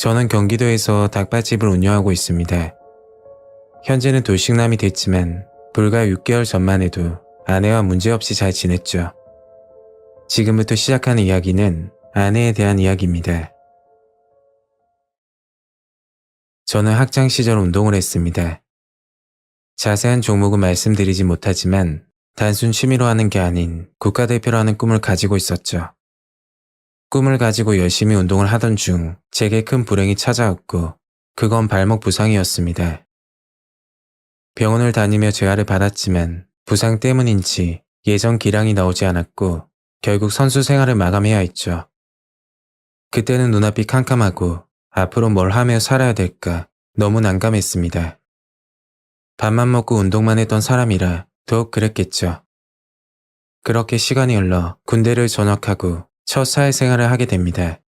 저는 경기도에서 닭발집을 운영하고 있습니다. 현재는 돌싱남이 됐지만 불과 6개월 전만 해도 아내와 문제없이 잘 지냈죠. 지금부터 시작하는 이야기는 아내에 대한 이야기입니다. 저는 학창 시절 운동을 했습니다. 자세한 종목은 말씀드리지 못하지만 단순 취미로 하는 게 아닌 국가대표로 하는 꿈을 가지고 있었죠. 꿈을 가지고 열심히 운동을 하던 중 제게 큰 불행이 찾아왔고 그건 발목 부상이었습니다. 병원을 다니며 재활을 받았지만 부상 때문인지 예전 기량이 나오지 않았고 결국 선수 생활을 마감해야 했죠. 그때는 눈앞이 캄캄하고 앞으로 뭘 하며 살아야 될까 너무 난감했습니다. 밥만 먹고 운동만 했던 사람이라 더욱 그랬겠죠. 그렇게 시간이 흘러 군대를 전역하고 첫 사회생활을 하게 됩니다.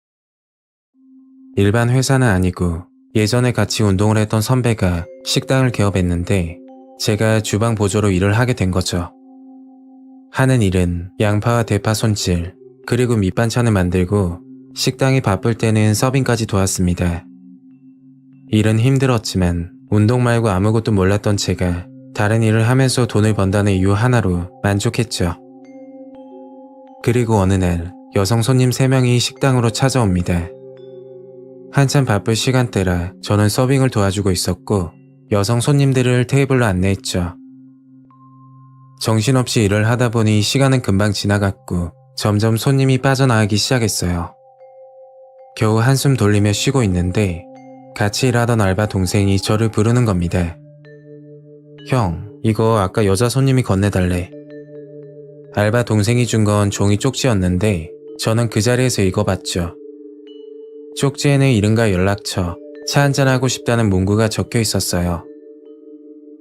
일반 회사는 아니고 예전에 같이 운동을 했던 선배가 식당을 개업했는데 제가 주방 보조로 일을 하게 된 거죠. 하는 일은 양파와 대파 손질, 그리고 밑반찬을 만들고 식당이 바쁠 때는 서빙까지 도왔습니다. 일은 힘들었지만 운동 말고 아무것도 몰랐던 제가 다른 일을 하면서 돈을 번다는 이유 하나로 만족했죠. 그리고 어느 날 여성 손님 3명이 식당으로 찾아옵니다. 한참 바쁠 시간대라 저는 서빙을 도와주고 있었고 여성 손님들을 테이블로 안내했죠. 정신없이 일을 하다 보니 시간은 금방 지나갔고 점점 손님이 빠져나가기 시작했어요. 겨우 한숨 돌리며 쉬고 있는데 같이 일하던 알바 동생이 저를 부르는 겁니다. 형, 이거 아까 여자 손님이 건네달래. 알바 동생이 준 건 종이 쪽지였는데 저는 그 자리에서 읽어봤죠. 쪽지에는 이름과 연락처, 차 한잔하고 싶다는 문구가 적혀 있었어요.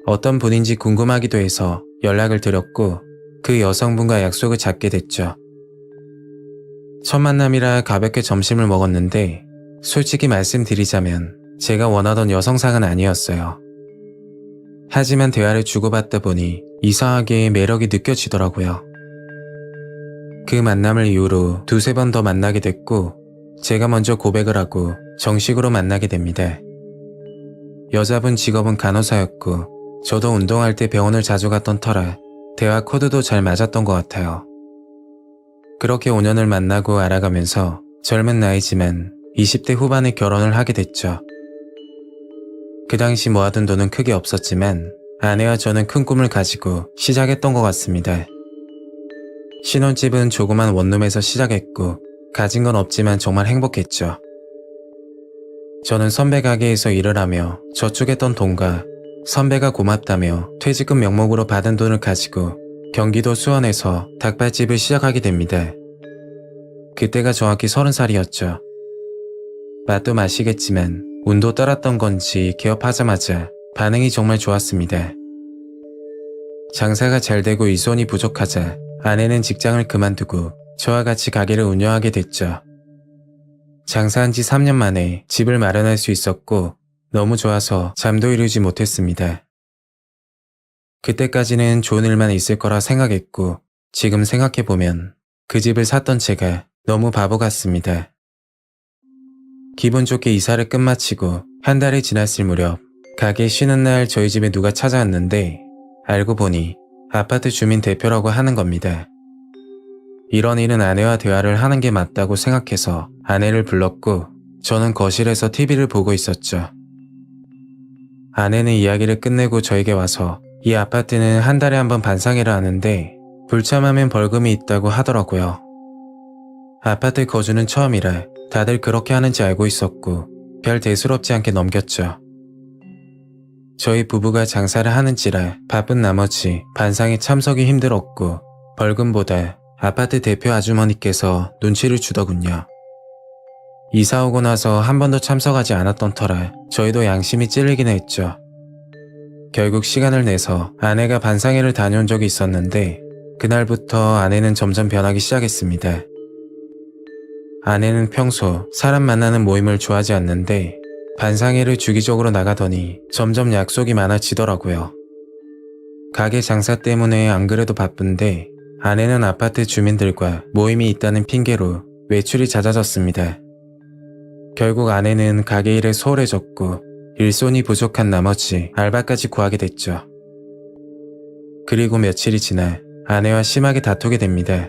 어떤 분인지 궁금하기도 해서 연락을 드렸고 그 여성분과 약속을 잡게 됐죠. 첫 만남이라 가볍게 점심을 먹었는데 솔직히 말씀드리자면 제가 원하던 여성상은 아니었어요. 하지만 대화를 주고받다 보니 이상하게 매력이 느껴지더라고요. 그 만남을 이후로 2-3번 더 만나게 됐고 제가 먼저 고백을 하고 정식으로 만나게 됩니다. 여자분 직업은 간호사였고 저도 운동할 때 병원을 자주 갔던 터라 대화 코드도 잘 맞았던 것 같아요. 그렇게 5년을 만나고 알아가면서 젊은 나이지만 20대 후반에 결혼을 하게 됐죠. 그 당시 모아둔 돈은 크게 없었지만 아내와 저는 큰 꿈을 가지고 시작했던 것 같습니다. 신혼집은 조그만 원룸에서 시작했고 가진 건 없지만 정말 행복했죠. 저는 선배 가게에서 일을 하며 저축했던 돈과 선배가 고맙다며 퇴직금 명목으로 받은 돈을 가지고 경기도 수원에서 닭발집을 시작하게 됩니다. 그때가 정확히 30살이었죠. 맛도 맛이겠지만 운도 따랐던 건지 개업하자마자 반응이 정말 좋았습니다. 장사가 잘 되고 일손이 부족하자 아내는 직장을 그만두고 저와 같이 가게를 운영하게 됐죠. 장사한 지 3년 만에 집을 마련할 수 있었고 너무 좋아서 잠도 이루지 못했습니다. 그때까지는 좋은 일만 있을 거라 생각했고 지금 생각해보면 그 집을 샀던 제가 너무 바보 같습니다. 기분 좋게 이사를 끝마치고 한 달이 지났을 무렵 가게 쉬는 날 저희 집에 누가 찾아왔는데 알고 보니 아파트 주민 대표라고 하는 겁니다. 이런 일은 아내와 대화를 하는 게 맞다고 생각해서 아내를 불렀고 저는 거실에서 TV를 보고 있었죠. 아내는 이야기를 끝내고 저에게 와서 이 아파트는 한 달에 한 번 반상회를 하는데 불참하면 벌금이 있다고 하더라고요. 아파트 거주는 처음이라 다들 그렇게 하는지 알고 있었고 별 대수롭지 않게 넘겼죠. 저희 부부가 장사를 하는지라 바쁜 나머지 반상회 참석이 힘들었고 벌금보다 아파트 대표 아주머니께서 눈치를 주더군요. 이사 오고 나서 한 번도 참석하지 않았던 터라 저희도 양심이 찔리긴 했죠. 결국 시간을 내서 아내가 반상회를 다녀온 적이 있었는데 그날부터 아내는 점점 변하기 시작했습니다. 아내는 평소 사람 만나는 모임을 좋아하지 않는데 반상회를 주기적으로 나가더니 점점 약속이 많아지더라고요. 가게 장사 때문에 안 그래도 바쁜데 아내는 아파트 주민들과 모임이 있다는 핑계로 외출이 잦아졌습니다. 결국 아내는 가게 일에 소홀해졌고 일손이 부족한 나머지 알바까지 구하게 됐죠. 그리고 며칠이 지나 아내와 심하게 다투게 됩니다.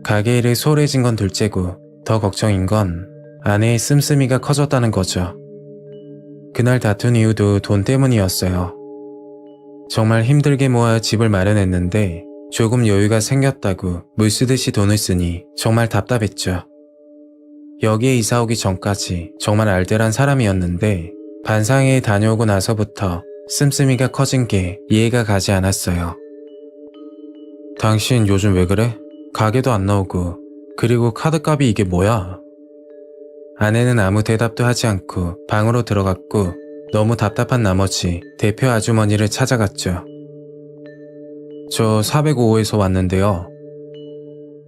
가게 일에 소홀해진 건 둘째고 더 걱정인 건 아내의 씀씀이가 커졌다는 거죠. 그날 다툰 이유도 돈 때문이었어요. 정말 힘들게 모아 집을 마련했는데 조금 여유가 생겼다고 물쓰듯이 돈을 쓰니 정말 답답했죠. 여기에 이사 오기 전까지 정말 알뜰한 사람이었는데 반상회에 다녀오고 나서부터 씀씀이가 커진 게 이해가 가지 않았어요. 당신 요즘 왜 그래? 가게도 안 나오고 그리고 카드값이 이게 뭐야? 아내는 아무 대답도 하지 않고 방으로 들어갔고 너무 답답한 나머지 대표 아주머니를 찾아갔죠. 저 405호에서 왔는데요.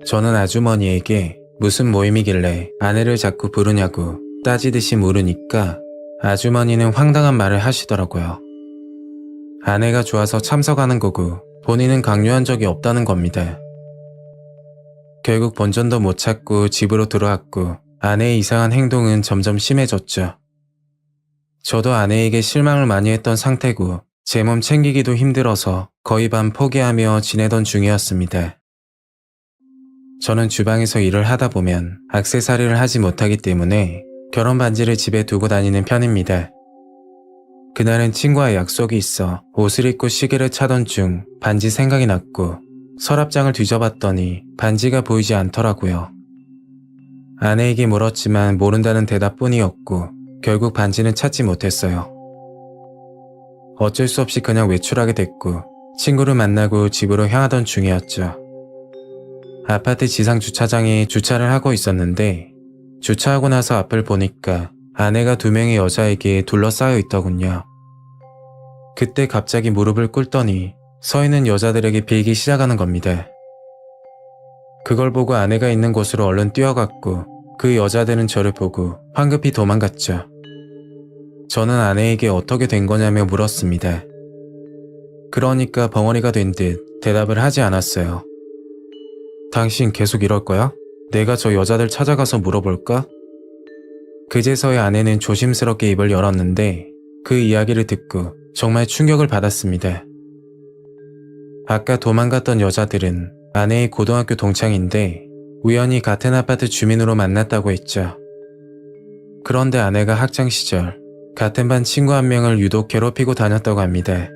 저는 아주머니에게 무슨 모임이길래 아내를 자꾸 부르냐고 따지듯이 물으니까 아주머니는 황당한 말을 하시더라고요. 아내가 좋아서 참석하는 거고 본인은 강요한 적이 없다는 겁니다. 결국 본전도 못 찾고 집으로 들어왔고 아내의 이상한 행동은 점점 심해졌죠. 저도 아내에게 실망을 많이 했던 상태고 제 몸 챙기기도 힘들어서 거의 반 포기하며 지내던 중이었습니다. 저는 주방에서 일을 하다 보면 액세서리를 하지 못하기 때문에 결혼 반지를 집에 두고 다니는 편입니다. 그날은 친구와 약속이 있어 옷을 입고 시계를 차던 중 반지 생각이 났고 서랍장을 뒤져봤더니 반지가 보이지 않더라고요. 아내에게 물었지만 모른다는 대답뿐이었고 결국 반지는 찾지 못했어요. 어쩔 수 없이 그냥 외출하게 됐고 친구를 만나고 집으로 향하던 중이었죠. 아파트 지상 주차장에 주차를 하고 있었는데 주차하고 나서 앞을 보니까 아내가 2명의 여자에게 둘러싸여 있더군요. 그때 갑자기 무릎을 꿇더니 서 있는 여자들에게 빌기 시작하는 겁니다. 그걸 보고 아내가 있는 곳으로 얼른 뛰어갔고 그 여자들은 저를 보고 황급히 도망갔죠. 저는 아내에게 어떻게 된 거냐며 물었습니다. 그러니까 벙어리가 된 듯 대답을 하지 않았어요. 당신 계속 이럴 거야? 내가 저 여자들 찾아가서 물어볼까? 그제서야 아내는 조심스럽게 입을 열었는데 그 이야기를 듣고 정말 충격을 받았습니다. 아까 도망갔던 여자들은 아내의 고등학교 동창인데 우연히 같은 아파트 주민으로 만났다고 했죠. 그런데 아내가 학창 시절 같은 반 친구 한 명을 유독 괴롭히고 다녔다고 합니다.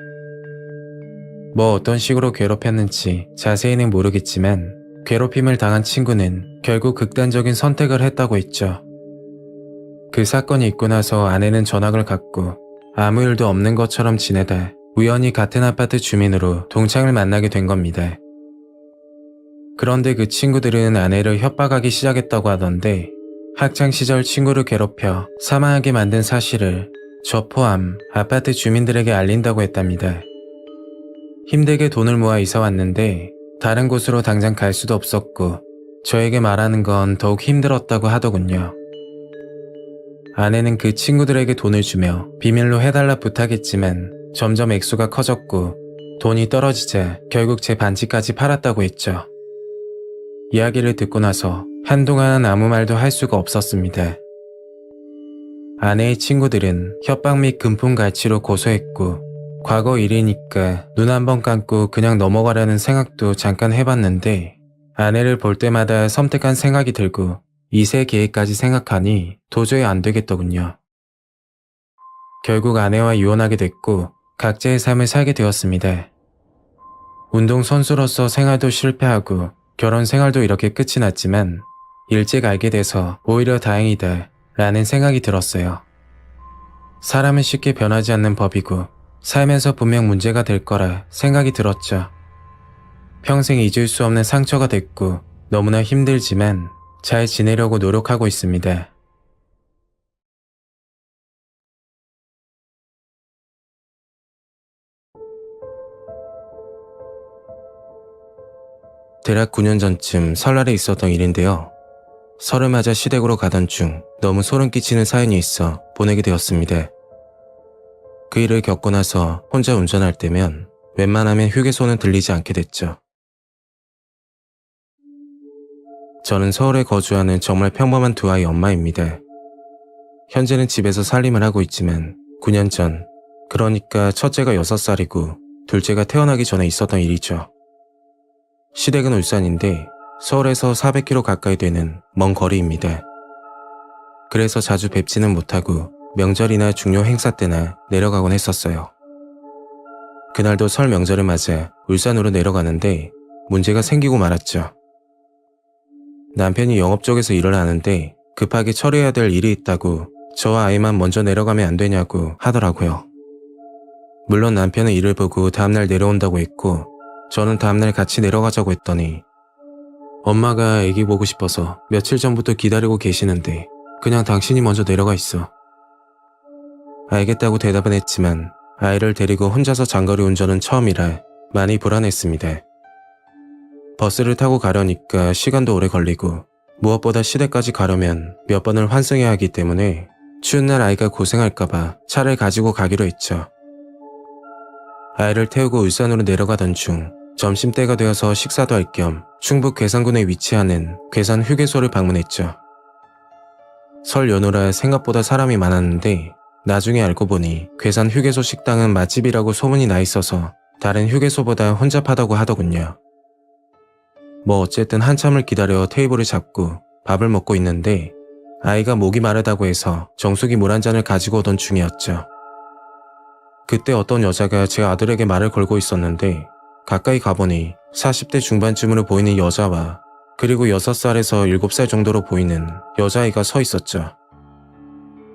뭐 어떤 식으로 괴롭혔는지 자세히는 모르겠지만 괴롭힘을 당한 친구는 결국 극단적인 선택을 했다고 했죠. 그 사건이 있고 나서 아내는 전학을 갔고 아무 일도 없는 것처럼 지내다 우연히 같은 아파트 주민으로 동창을 만나게 된 겁니다. 그런데 그 친구들은 아내를 협박하기 시작했다고 하던데 학창시절 친구를 괴롭혀 사망하게 만든 사실을 저 포함 아파트 주민들에게 알린다고 했답니다. 힘들게 돈을 모아 이사 왔는데 다른 곳으로 당장 갈 수도 없었고 저에게 말하는 건 더욱 힘들었다고 하더군요. 아내는 그 친구들에게 돈을 주며 비밀로 해달라 부탁했지만 점점 액수가 커졌고 돈이 떨어지자 결국 제 반지까지 팔았다고 했죠. 이야기를 듣고 나서 한동안 아무 말도 할 수가 없었습니다. 아내의 친구들은 협박 및 금품갈취로 고소했고 과거 일이니까 눈 한 번 감고 그냥 넘어가려는 생각도 잠깐 해봤는데 아내를 볼 때마다 섬뜩한 생각이 들고 2세 계획까지 생각하니 도저히 안 되겠더군요. 결국 아내와 이혼하게 됐고 각자의 삶을 살게 되었습니다. 운동선수로서 생활도 실패하고 결혼 생활도 이렇게 끝이 났지만 일찍 알게 돼서 오히려 다행이다 라는 생각이 들었어요. 사람은 쉽게 변하지 않는 법이고 살면서 분명 문제가 될 거라 생각이 들었죠. 평생 잊을 수 없는 상처가 됐고 너무나 힘들지만 잘 지내려고 노력하고 있습니다. 대략 9년 전쯤 설날에 있었던 일인데요. 설을 맞아 시댁으로 가던 중 너무 소름 끼치는 사연이 있어 보내게 되었습니다. 그 일을 겪고 나서 혼자 운전할 때면 웬만하면 휴게소는 들리지 않게 됐죠. 저는 서울에 거주하는 정말 평범한 두 아이 엄마입니다. 현재는 집에서 살림을 하고 있지만 9년 전, 그러니까 첫째가 6살이고 둘째가 태어나기 전에 있었던 일이죠. 시댁은 울산인데 서울에서 400km 가까이 되는 먼 거리입니다. 그래서 자주 뵙지는 못하고 명절이나 중요 행사 때나 내려가곤 했었어요. 그날도 설 명절을 맞아 울산으로 내려가는데 문제가 생기고 말았죠. 남편이 영업 쪽에서 일을 하는데 급하게 처리해야 될 일이 있다고 저와 아이만 먼저 내려가면 안 되냐고 하더라고요. 물론 남편은 일을 보고 다음날 내려온다고 했고 저는 다음날 같이 내려가자고 했더니 엄마가 애기 보고 싶어서 며칠 전부터 기다리고 계시는데 그냥 당신이 먼저 내려가 있어. 알겠다고 대답은 했지만 아이를 데리고 혼자서 장거리 운전은 처음이라 많이 불안했습니다. 버스를 타고 가려니까 시간도 오래 걸리고 무엇보다 시댁까지 가려면 몇 번을 환승해야 하기 때문에 추운 날 아이가 고생할까봐 차를 가지고 가기로 했죠. 아이를 태우고 울산으로 내려가던 중 점심때가 되어서 식사도 할 겸 충북 괴산군에 위치하는 괴산 휴게소를 방문했죠. 설 연휴라 생각보다 사람이 많았는데 나중에 알고 보니 괴산 휴게소 식당은 맛집이라고 소문이 나 있어서 다른 휴게소보다 혼잡하다고 하더군요. 뭐 어쨌든 한참을 기다려 테이블을 잡고 밥을 먹고 있는데 아이가 목이 마르다고 해서 정수기 물 한 잔을 가지고 오던 중이었죠. 그때 어떤 여자가 제 아들에게 말을 걸고 있었는데 가까이 가보니 40대 중반쯤으로 보이는 여자와 그리고 6살에서 7살 정도로 보이는 여자아이가 서 있었죠.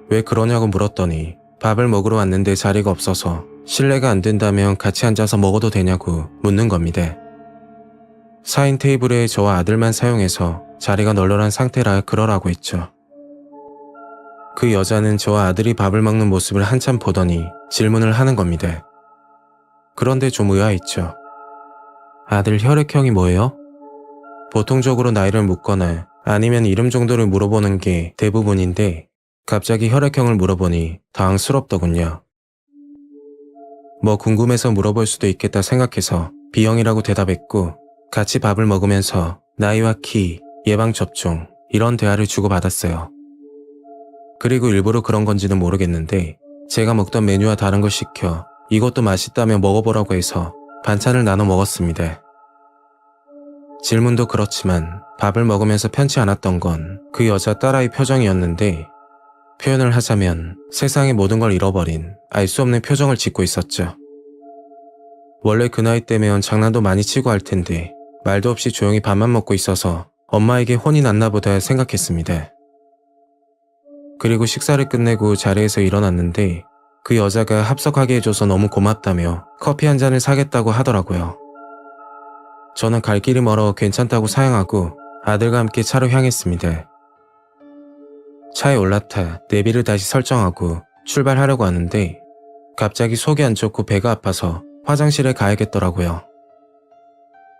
왜 그러냐고 물었더니 밥을 먹으러 왔는데 자리가 없어서 실례가 안 된다면 같이 앉아서 먹어도 되냐고 묻는 겁니다. 4인 테이블에 저와 아들만 사용해서 자리가 널널한 상태라 그러라고 했죠. 그 여자는 저와 아들이 밥을 먹는 모습을 한참 보더니 질문을 하는 겁니다. 그런데 좀 의아했죠. 아들 혈액형이 뭐예요? 보통적으로 나이를 묻거나 아니면 이름 정도를 물어보는 게 대부분인데 갑자기 혈액형을 물어보니 당황스럽더군요. 뭐 궁금해서 물어볼 수도 있겠다 생각해서 B형이라고 대답했고 같이 밥을 먹으면서 나이와 키, 예방접종 이런 대화를 주고받았어요. 그리고 일부러 그런 건지는 모르겠는데 제가 먹던 메뉴와 다른 걸 시켜 이것도 맛있다며 먹어보라고 해서 반찬을 나눠 먹었습니다. 질문도 그렇지만 밥을 먹으면서 편치 않았던 건 그 여자 딸아이 표정이었는데 표현을 하자면 세상의 모든 걸 잃어버린 알 수 없는 표정을 짓고 있었죠. 원래 그 나이 때면 장난도 많이 치고 할 텐데 말도 없이 조용히 밥만 먹고 있어서 엄마에게 혼이 났나 보다 생각했습니다. 그리고 식사를 끝내고 자리에서 일어났는데 그 여자가 합석하게 해줘서 너무 고맙다며 커피 한 잔을 사겠다고 하더라고요. 저는 갈 길이 멀어 괜찮다고 사양하고 아들과 함께 차로 향했습니다. 차에 올라타 내비를 다시 설정하고 출발하려고 하는데 갑자기 속이 안 좋고 배가 아파서 화장실에 가야겠더라고요.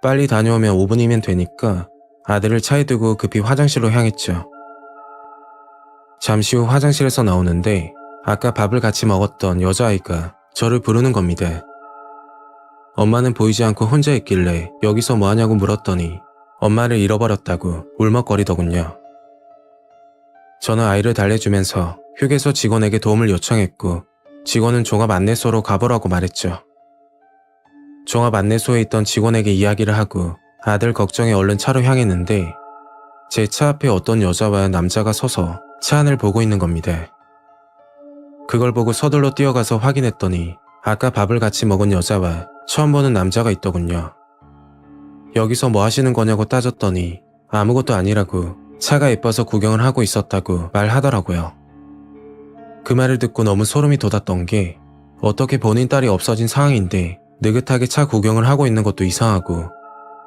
빨리 다녀오면 5분이면 되니까 아들을 차에 두고 급히 화장실로 향했죠. 잠시 후 화장실에서 나오는데 아까 밥을 같이 먹었던 여자아이가 저를 부르는 겁니다. 엄마는 보이지 않고 혼자 있길래 여기서 뭐하냐고 물었더니 엄마를 잃어버렸다고 울먹거리더군요. 저는 아이를 달래주면서 휴게소 직원에게 도움을 요청했고 직원은 종합 안내소로 가보라고 말했죠. 종합 안내소에 있던 직원에게 이야기를 하고 아들 걱정에 얼른 차로 향했는데 제 차 앞에 어떤 여자와 남자가 서서 차 안을 보고 있는 겁니다. 그걸 보고 서둘러 뛰어가서 확인했더니 아까 밥을 같이 먹은 여자와 처음 보는 남자가 있더군요. 여기서 뭐 하시는 거냐고 따졌더니 아무것도 아니라고 차가 예뻐서 구경을 하고 있었다고 말하더라고요. 그 말을 듣고 너무 소름이 돋았던 게 어떻게 본인 딸이 없어진 상황인데 느긋하게 차 구경을 하고 있는 것도 이상하고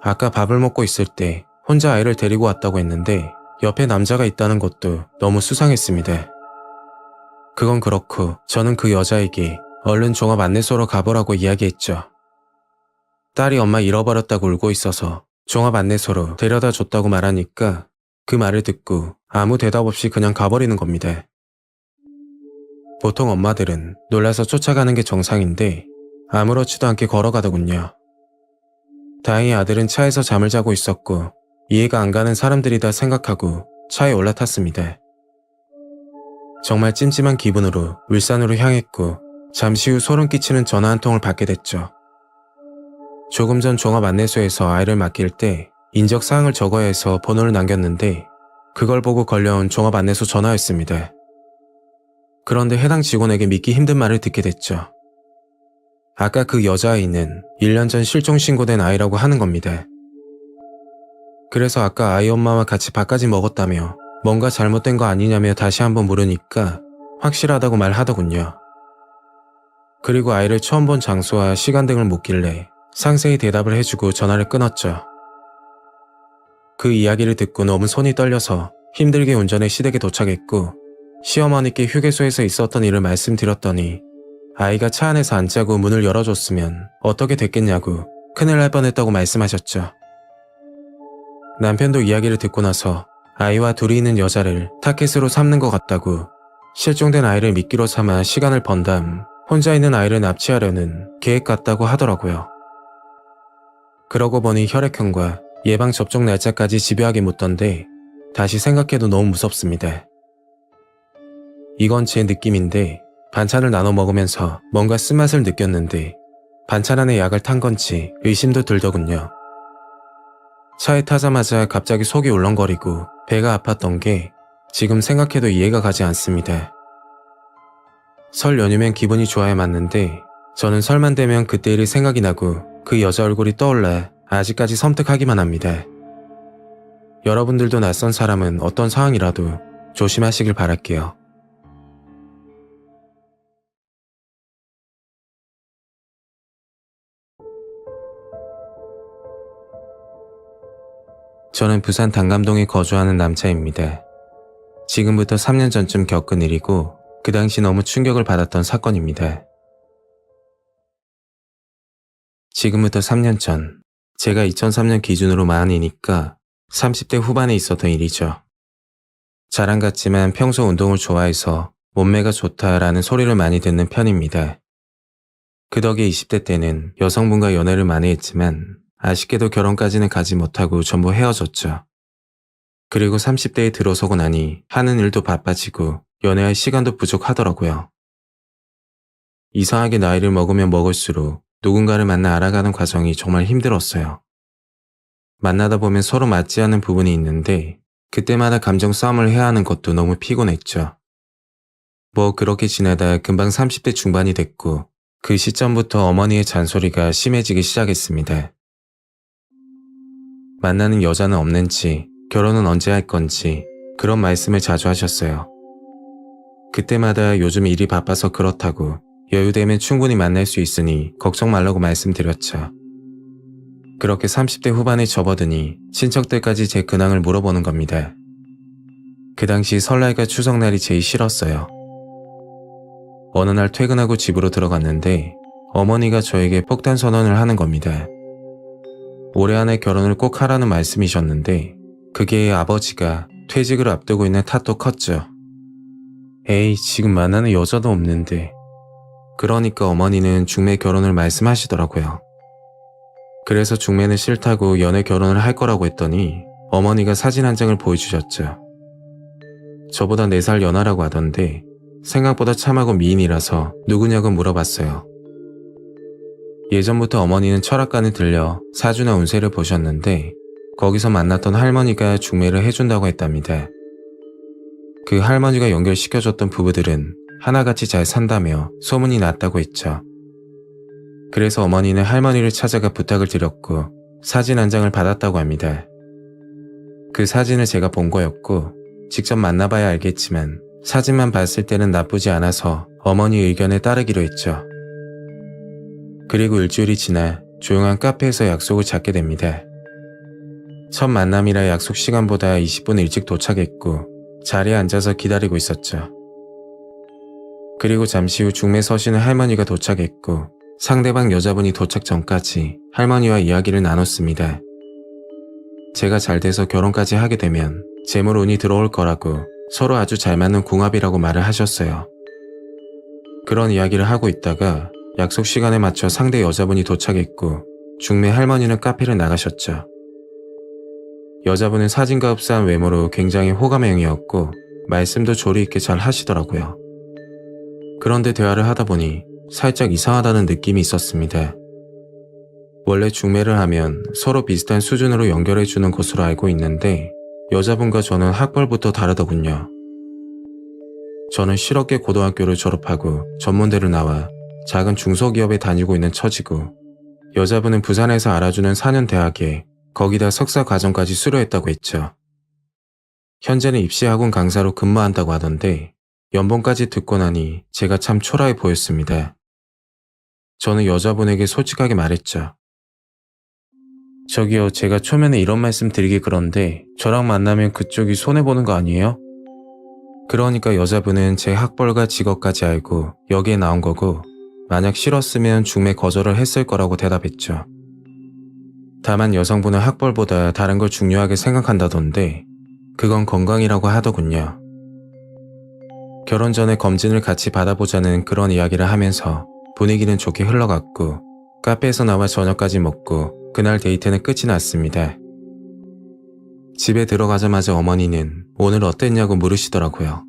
아까 밥을 먹고 있을 때 혼자 아이를 데리고 왔다고 했는데 옆에 남자가 있다는 것도 너무 수상했습니다. 그건 그렇고 저는 그 여자에게 얼른 종합 안내소로 가보라고 이야기했죠. 딸이 엄마 잃어버렸다고 울고 있어서 종합 안내소로 데려다 줬다고 말하니까 그 말을 듣고 아무 대답 없이 그냥 가버리는 겁니다. 보통 엄마들은 놀라서 쫓아가는 게 정상인데 아무렇지도 않게 걸어가더군요. 다행히 아들은 차에서 잠을 자고 있었고 이해가 안 가는 사람들이다 생각하고 차에 올라탔습니다. 정말 찜찜한 기분으로 울산으로 향했고 잠시 후 소름 끼치는 전화 한 통을 받게 됐죠. 조금 전 종합안내소에서 아이를 맡길 때 인적사항을 적어야 해서 번호를 남겼는데 그걸 보고 걸려온 종합안내소 전화였습니다. 그런데 해당 직원에게 믿기 힘든 말을 듣게 됐죠. 아까 그 여자아이는 1년 전 실종 신고된 아이라고 하는 겁니다. 그래서 아까 아이 엄마와 같이 밥까지 먹었다며 뭔가 잘못된 거 아니냐며 다시 한번 물으니까 확실하다고 말하더군요. 그리고 아이를 처음 본 장소와 시간 등을 묻길래 상세히 대답을 해주고 전화를 끊었죠. 그 이야기를 듣고 너무 손이 떨려서 힘들게 운전해 시댁에 도착했고 시어머니께 휴게소에서 있었던 일을 말씀드렸더니 아이가 차 안에서 안 자고 문을 열어줬으면 어떻게 됐겠냐고 큰일 날 뻔했다고 말씀하셨죠. 남편도 이야기를 듣고 나서 아이와 둘이 있는 여자를 타켓으로 삼는 것 같다고 실종된 아이를 미끼로 삼아 시간을 번 다음 혼자 있는 아이를 납치하려는 계획 같다고 하더라고요. 그러고 보니 혈액형과 예방접종 날짜까지 집요하게 묻던데 다시 생각해도 너무 무섭습니다. 이건 제 느낌인데 반찬을 나눠 먹으면서 뭔가 쓴맛을 느꼈는데 반찬 안에 약을 탄 건지 의심도 들더군요. 차에 타자마자 갑자기 속이 울렁거리고 배가 아팠던 게 지금 생각해도 이해가 가지 않습니다. 설 연휴면 기분이 좋아야 맞는데 저는 설만 되면 그때 일이 생각이 나고 그 여자 얼굴이 떠올라 아직까지 섬뜩하기만 합니다. 여러분들도 낯선 사람은 어떤 상황이라도 조심하시길 바랄게요. 저는 부산 단감동에 거주하는 남자입니다. 지금부터 3년 전쯤 겪은 일이고 그 당시 너무 충격을 받았던 사건입니다. 지금부터 3년 전, 제가 2003년 기준으로 마흔이니까 30대 후반에 있었던 일이죠. 자랑 같지만 평소 운동을 좋아해서 몸매가 좋다라는 소리를 많이 듣는 편입니다. 그 덕에 20대 때는 여성분과 연애를 많이 했지만 아쉽게도 결혼까지는 가지 못하고 전부 헤어졌죠. 그리고 30대에 들어서고 나니 하는 일도 바빠지고 연애할 시간도 부족하더라고요. 이상하게 나이를 먹으면 먹을수록 누군가를 만나 알아가는 과정이 정말 힘들었어요. 만나다 보면 서로 맞지 않는 부분이 있는데 그때마다 감정 싸움을 해야 하는 것도 너무 피곤했죠. 뭐 그렇게 지내다 금방 30대 중반이 됐고 그 시점부터 어머니의 잔소리가 심해지기 시작했습니다. 만나는 여자는 없는지, 결혼은 언제 할 건지 그런 말씀을 자주 하셨어요. 그때마다 요즘 일이 바빠서 그렇다고 여유되면 충분히 만날 수 있으니 걱정 말라고 말씀드렸죠. 그렇게 30대 후반에 접어드니 친척들까지 제 근황을 물어보는 겁니다. 그 당시 설날과 추석날이 제일 싫었어요. 어느 날 퇴근하고 집으로 들어갔는데 어머니가 저에게 폭탄 선언을 하는 겁니다. 올해 안에 결혼을 꼭 하라는 말씀이셨는데 그게 아버지가 퇴직을 앞두고 있는 탓도 컸죠. 에이, 지금 만나는 여자도 없는데. 그러니까 어머니는 중매 결혼을 말씀하시더라고요. 그래서 중매는 싫다고 연애 결혼을 할 거라고 했더니 어머니가 사진 한 장을 보여주셨죠. 저보다 4살 연하라고 하던데 생각보다 참하고 미인이라서 누구냐고 물어봤어요. 예전부터 어머니는 철학관에 들려 사주나 운세를 보셨는데 거기서 만났던 할머니가 중매를 해준다고 했답니다. 그 할머니가 연결시켜줬던 부부들은 하나같이 잘 산다며 소문이 났다고 했죠. 그래서 어머니는 할머니를 찾아가 부탁을 드렸고 사진 한 장을 받았다고 합니다. 그 사진을 제가 본 거였고 직접 만나봐야 알겠지만 사진만 봤을 때는 나쁘지 않아서 어머니 의견에 따르기로 했죠. 그리고 일주일이 지나 조용한 카페에서 약속을 잡게 됩니다. 첫 만남이라 약속 시간보다 20분 일찍 도착했고 자리에 앉아서 기다리고 있었죠. 그리고 잠시 후 중매 서시는 할머니가 도착했고 상대방 여자분이 도착 전까지 할머니와 이야기를 나눴습니다. 제가 잘 돼서 결혼까지 하게 되면 재물 운이 들어올 거라고 서로 아주 잘 맞는 궁합이라고 말을 하셨어요. 그런 이야기를 하고 있다가 약속 시간에 맞춰 상대 여자분이 도착했고 중매 할머니는 카페를 나가셨죠. 여자분은 사진과 흡사한 외모로 굉장히 호감형이었고 말씀도 조리 있게 잘 하시더라고요. 그런데 대화를 하다 보니 살짝 이상하다는 느낌이 있었습니다. 원래 중매를 하면 서로 비슷한 수준으로 연결해주는 것으로 알고 있는데 여자분과 저는 학벌부터 다르더군요. 저는 실업계 고등학교를 졸업하고 전문대를 나와 작은 중소기업에 다니고 있는 처지고 여자분은 부산에서 알아주는 4년 대학에 거기다 석사 과정까지 수료했다고 했죠. 현재는 입시학원 강사로 근무한다고 하던데 연봉까지 듣고 나니 제가 참 초라해 보였습니다. 저는 여자분에게 솔직하게 말했죠. 저기요, 제가 초면에 이런 말씀 드리기 그런데 저랑 만나면 그쪽이 손해보는 거 아니에요? 그러니까 여자분은 제 학벌과 직업까지 알고 여기에 나온 거고 만약 싫었으면 중매 거절을 했을 거라고 대답했죠. 다만 여성분은 학벌보다 다른 걸 중요하게 생각한다던데 그건 건강이라고 하더군요. 결혼 전에 검진을 같이 받아보자는 그런 이야기를 하면서 분위기는 좋게 흘러갔고 카페에서 나와 저녁까지 먹고 그날 데이트는 끝이 났습니다. 집에 들어가자마자 어머니는 오늘 어땠냐고 물으시더라고요.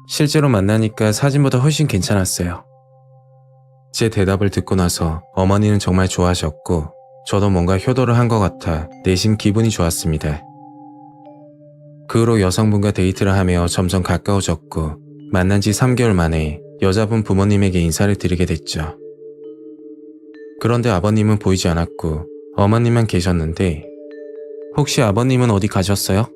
실제로 만나니까 사진보다 훨씬 괜찮았어요. 제 대답을 듣고 나서 어머니는 정말 좋아하셨고 저도 뭔가 효도를 한 것 같아 내심 기분이 좋았습니다. 그 후로 여성분과 데이트를 하며 점점 가까워졌고 만난 지 3개월 만에 여자분 부모님에게 인사를 드리게 됐죠. 그런데 아버님은 보이지 않았고 어머님만 계셨는데 혹시 아버님은 어디 가셨어요?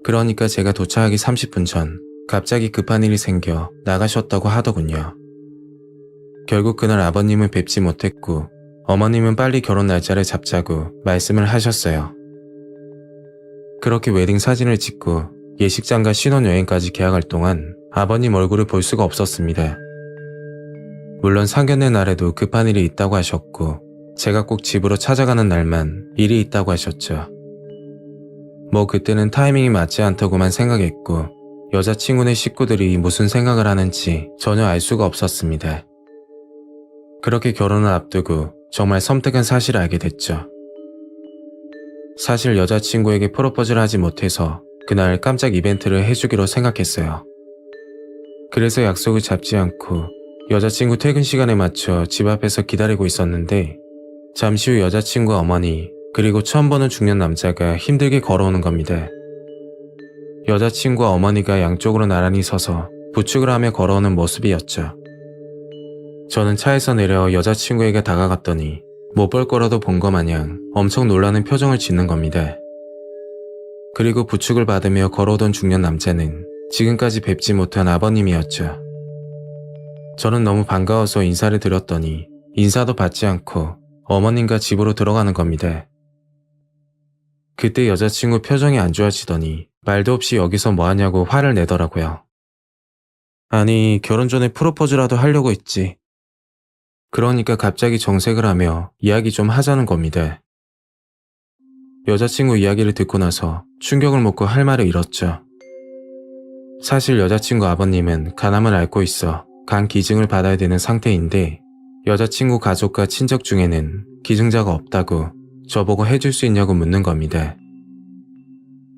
그러니까 제가 도착하기 30분 전 갑자기 급한 일이 생겨 나가셨다고 하더군요. 결국 그날 아버님은 뵙지 못했고 어머님은 빨리 결혼 날짜를 잡자고 말씀을 하셨어요. 그렇게 웨딩 사진을 찍고 예식장과 신혼여행까지 계약할 동안 아버님 얼굴을 볼 수가 없었습니다. 물론 상견례 날에도 급한 일이 있다고 하셨고 제가 꼭 집으로 찾아가는 날만 일이 있다고 하셨죠. 뭐 그때는 타이밍이 맞지 않다고만 생각했고 여자친구네 식구들이 무슨 생각을 하는지 전혀 알 수가 없었습니다. 그렇게 결혼을 앞두고 정말 섬뜩한 사실을 알게 됐죠. 사실 여자친구에게 프로포즈를 하지 못해서 그날 깜짝 이벤트를 해주기로 생각했어요. 그래서 약속을 잡지 않고 여자친구 퇴근 시간에 맞춰 집 앞에서 기다리고 있었는데 잠시 후 여자친구 어머니 그리고 처음 보는 중년 남자가 힘들게 걸어오는 겁니다. 여자친구와 어머니가 양쪽으로 나란히 서서 부축을 하며 걸어오는 모습이었죠. 저는 차에서 내려 여자친구에게 다가갔더니 못 볼 거라도 본 것 마냥 엄청 놀라는 표정을 짓는 겁니다. 그리고 부축을 받으며 걸어오던 중년 남자는 지금까지 뵙지 못한 아버님이었죠. 저는 너무 반가워서 인사를 드렸더니 인사도 받지 않고 어머님과 집으로 들어가는 겁니다. 그때 여자친구 표정이 안 좋아지더니 말도 없이 여기서 뭐 하냐고 화를 내더라고요. 아니, 결혼 전에 프로포즈라도 하려고 했지. 그러니까 갑자기 정색을 하며 이야기 좀 하자는 겁니다. 여자친구 이야기를 듣고 나서 충격을 먹고 할 말을 잃었죠. 사실 여자친구 아버님은 간암을 앓고 있어 간 기증을 받아야 되는 상태인데 여자친구 가족과 친척 중에는 기증자가 없다고 저보고 해줄 수 있냐고 묻는 겁니다.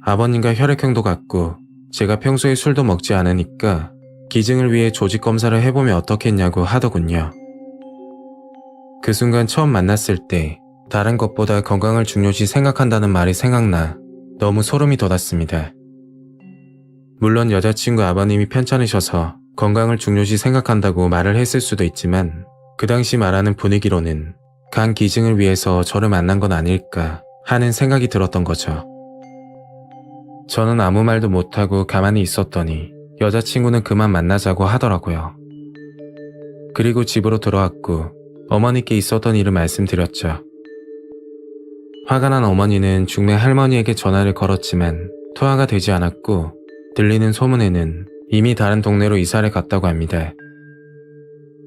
아버님과 혈액형도 같고 제가 평소에 술도 먹지 않으니까 기증을 위해 조직 검사를 해보면 어떻겠냐고 하더군요. 그 순간 처음 만났을 때 다른 것보다 건강을 중요시 생각한다는 말이 생각나 너무 소름이 돋았습니다. 물론 여자친구 아버님이 편찮으셔서 건강을 중요시 생각한다고 말을 했을 수도 있지만 그 당시 말하는 분위기로는 간 기증을 위해서 저를 만난 건 아닐까 하는 생각이 들었던 거죠. 저는 아무 말도 못하고 가만히 있었더니 여자친구는 그만 만나자고 하더라고요. 그리고 집으로 들어왔고 어머니께 있었던 일을 말씀드렸죠. 화가 난 어머니는 중매 할머니에게 전화를 걸었지만 통화가 되지 않았고 들리는 소문에는 이미 다른 동네로 이사를 갔다고 합니다.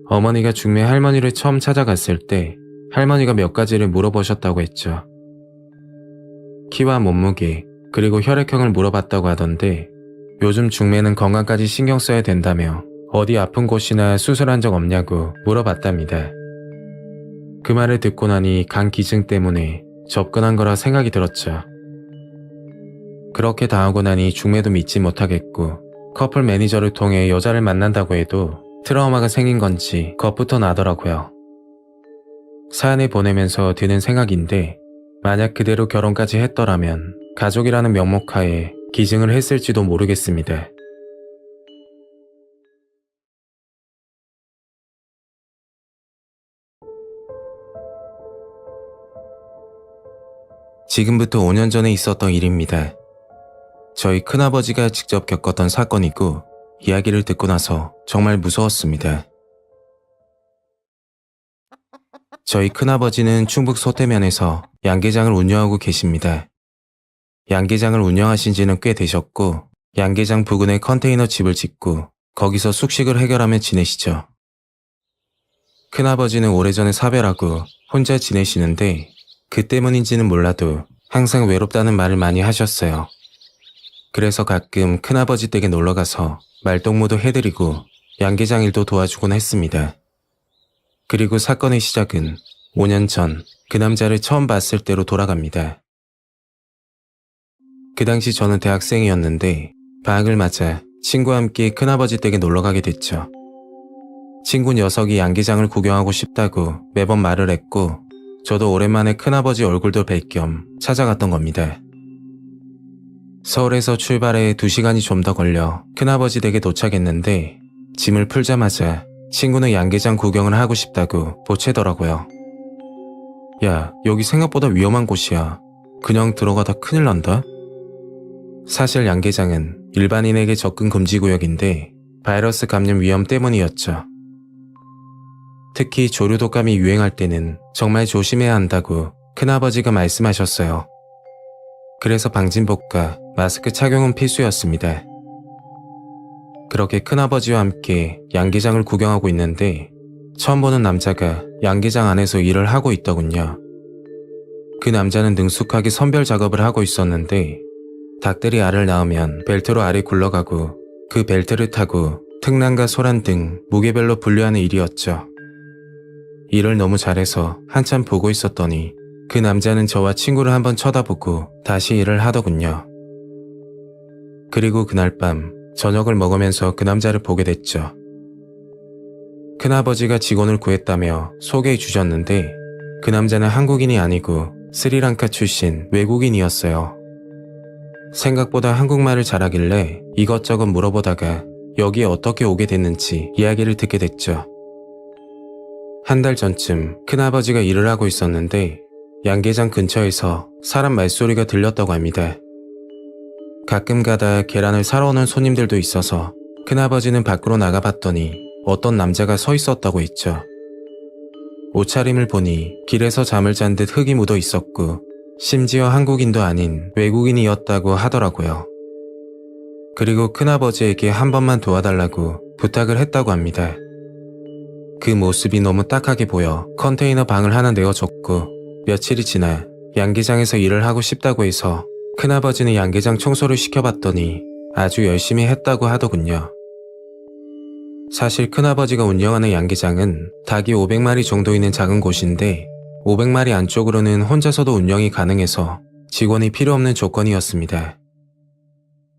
어머니가 중매 할머니를 처음 찾아갔을 때 할머니가 몇 가지를 물어보셨다고 했죠. 키와 몸무게 그리고 혈액형을 물어봤다고 하던데 요즘 중매는 건강까지 신경 써야 된다며 어디 아픈 곳이나 수술한 적 없냐고 물어봤답니다. 그 말을 듣고 나니 간 기증 때문에 접근한 거라 생각이 들었죠. 그렇게 당하고 나니 중매도 믿지 못하겠고 커플 매니저를 통해 여자를 만난다고 해도 트라우마가 생긴 건지 겁부터 나더라고요. 사연을 보내면서 드는 생각인데 만약 그대로 결혼까지 했더라면 가족이라는 명목하에 기증을 했을지도 모르겠습니다. 지금부터 5년 전에 있었던 일입니다. 저희 큰아버지가 직접 겪었던 사건이고 이야기를 듣고 나서 정말 무서웠습니다. 저희 큰아버지는 충북 소태면에서 양계장을 운영하고 계십니다. 양계장을 운영하신 지는 꽤 되셨고 양계장 부근에 컨테이너 집을 짓고 거기서 숙식을 해결하며 지내시죠. 큰아버지는 오래전에 사별하고 혼자 지내시는데 그 때문인지는 몰라도 항상 외롭다는 말을 많이 하셨어요. 그래서 가끔 큰아버지 댁에 놀러가서 말동무도 해드리고 양계장 일도 도와주곤 했습니다. 그리고 사건의 시작은 5년 전 그 남자를 처음 봤을 때로 돌아갑니다. 그 당시 저는 대학생이었는데 방학을 맞아 친구와 함께 큰아버지 댁에 놀러가게 됐죠. 친구 녀석이 양계장을 구경하고 싶다고 매번 말을 했고 저도 오랜만에 큰아버지 얼굴도 뵐 겸 찾아갔던 겁니다. 서울에서 출발해 2시간이 좀 더 걸려 큰아버지 댁에 도착했는데 짐을 풀자마자 친구는 양계장 구경을 하고 싶다고 보채더라고요. 야, 여기 생각보다 위험한 곳이야. 그냥 들어가다 큰일 난다? 사실 양계장은 일반인에게 접근 금지 구역인데 바이러스 감염 위험 때문이었죠. 특히 조류 독감이 유행할 때는 정말 조심해야 한다고 큰아버지가 말씀하셨어요. 그래서 방진복과 마스크 착용은 필수였습니다. 그렇게 큰아버지와 함께 양계장을 구경하고 있는데 처음 보는 남자가 양계장 안에서 일을 하고 있더군요. 그 남자는 능숙하게 선별 작업을 하고 있었는데 닭들이 알을 낳으면 벨트로 알이 굴러가고 그 벨트를 타고 특란과 소란 등 무게별로 분류하는 일이었죠. 일을 너무 잘해서 한참 보고 있었더니 그 남자는 저와 친구를 한번 쳐다보고 다시 일을 하더군요. 그리고 그날 밤 저녁을 먹으면서 그 남자를 보게 됐죠. 큰아버지가 직원을 구했다며 소개해 주셨는데 그 남자는 한국인이 아니고 스리랑카 출신 외국인이었어요. 생각보다 한국말을 잘하길래 이것저것 물어보다가 여기에 어떻게 오게 됐는지 이야기를 듣게 됐죠. 한 달 전쯤 큰아버지가 일을 하고 있었는데 양계장 근처에서 사람 말소리가 들렸다고 합니다. 가끔 가다 계란을 사러 오는 손님들도 있어서 큰아버지는 밖으로 나가봤더니 어떤 남자가 서 있었다고 했죠. 옷차림을 보니 길에서 잠을 잔 듯 흙이 묻어 있었고 심지어 한국인도 아닌 외국인이었다고 하더라고요. 그리고 큰아버지에게 한 번만 도와달라고 부탁을 했다고 합니다. 그 모습이 너무 딱하게 보여 컨테이너 방을 하나 내어줬고 며칠이 지나 양계장에서 일을 하고 싶다고 해서 큰아버지는 양계장 청소를 시켜봤더니 아주 열심히 했다고 하더군요. 사실 큰아버지가 운영하는 양계장은 닭이 500마리 정도 있는 작은 곳인데 500마리 안쪽으로는 혼자서도 운영이 가능해서 직원이 필요 없는 조건이었습니다.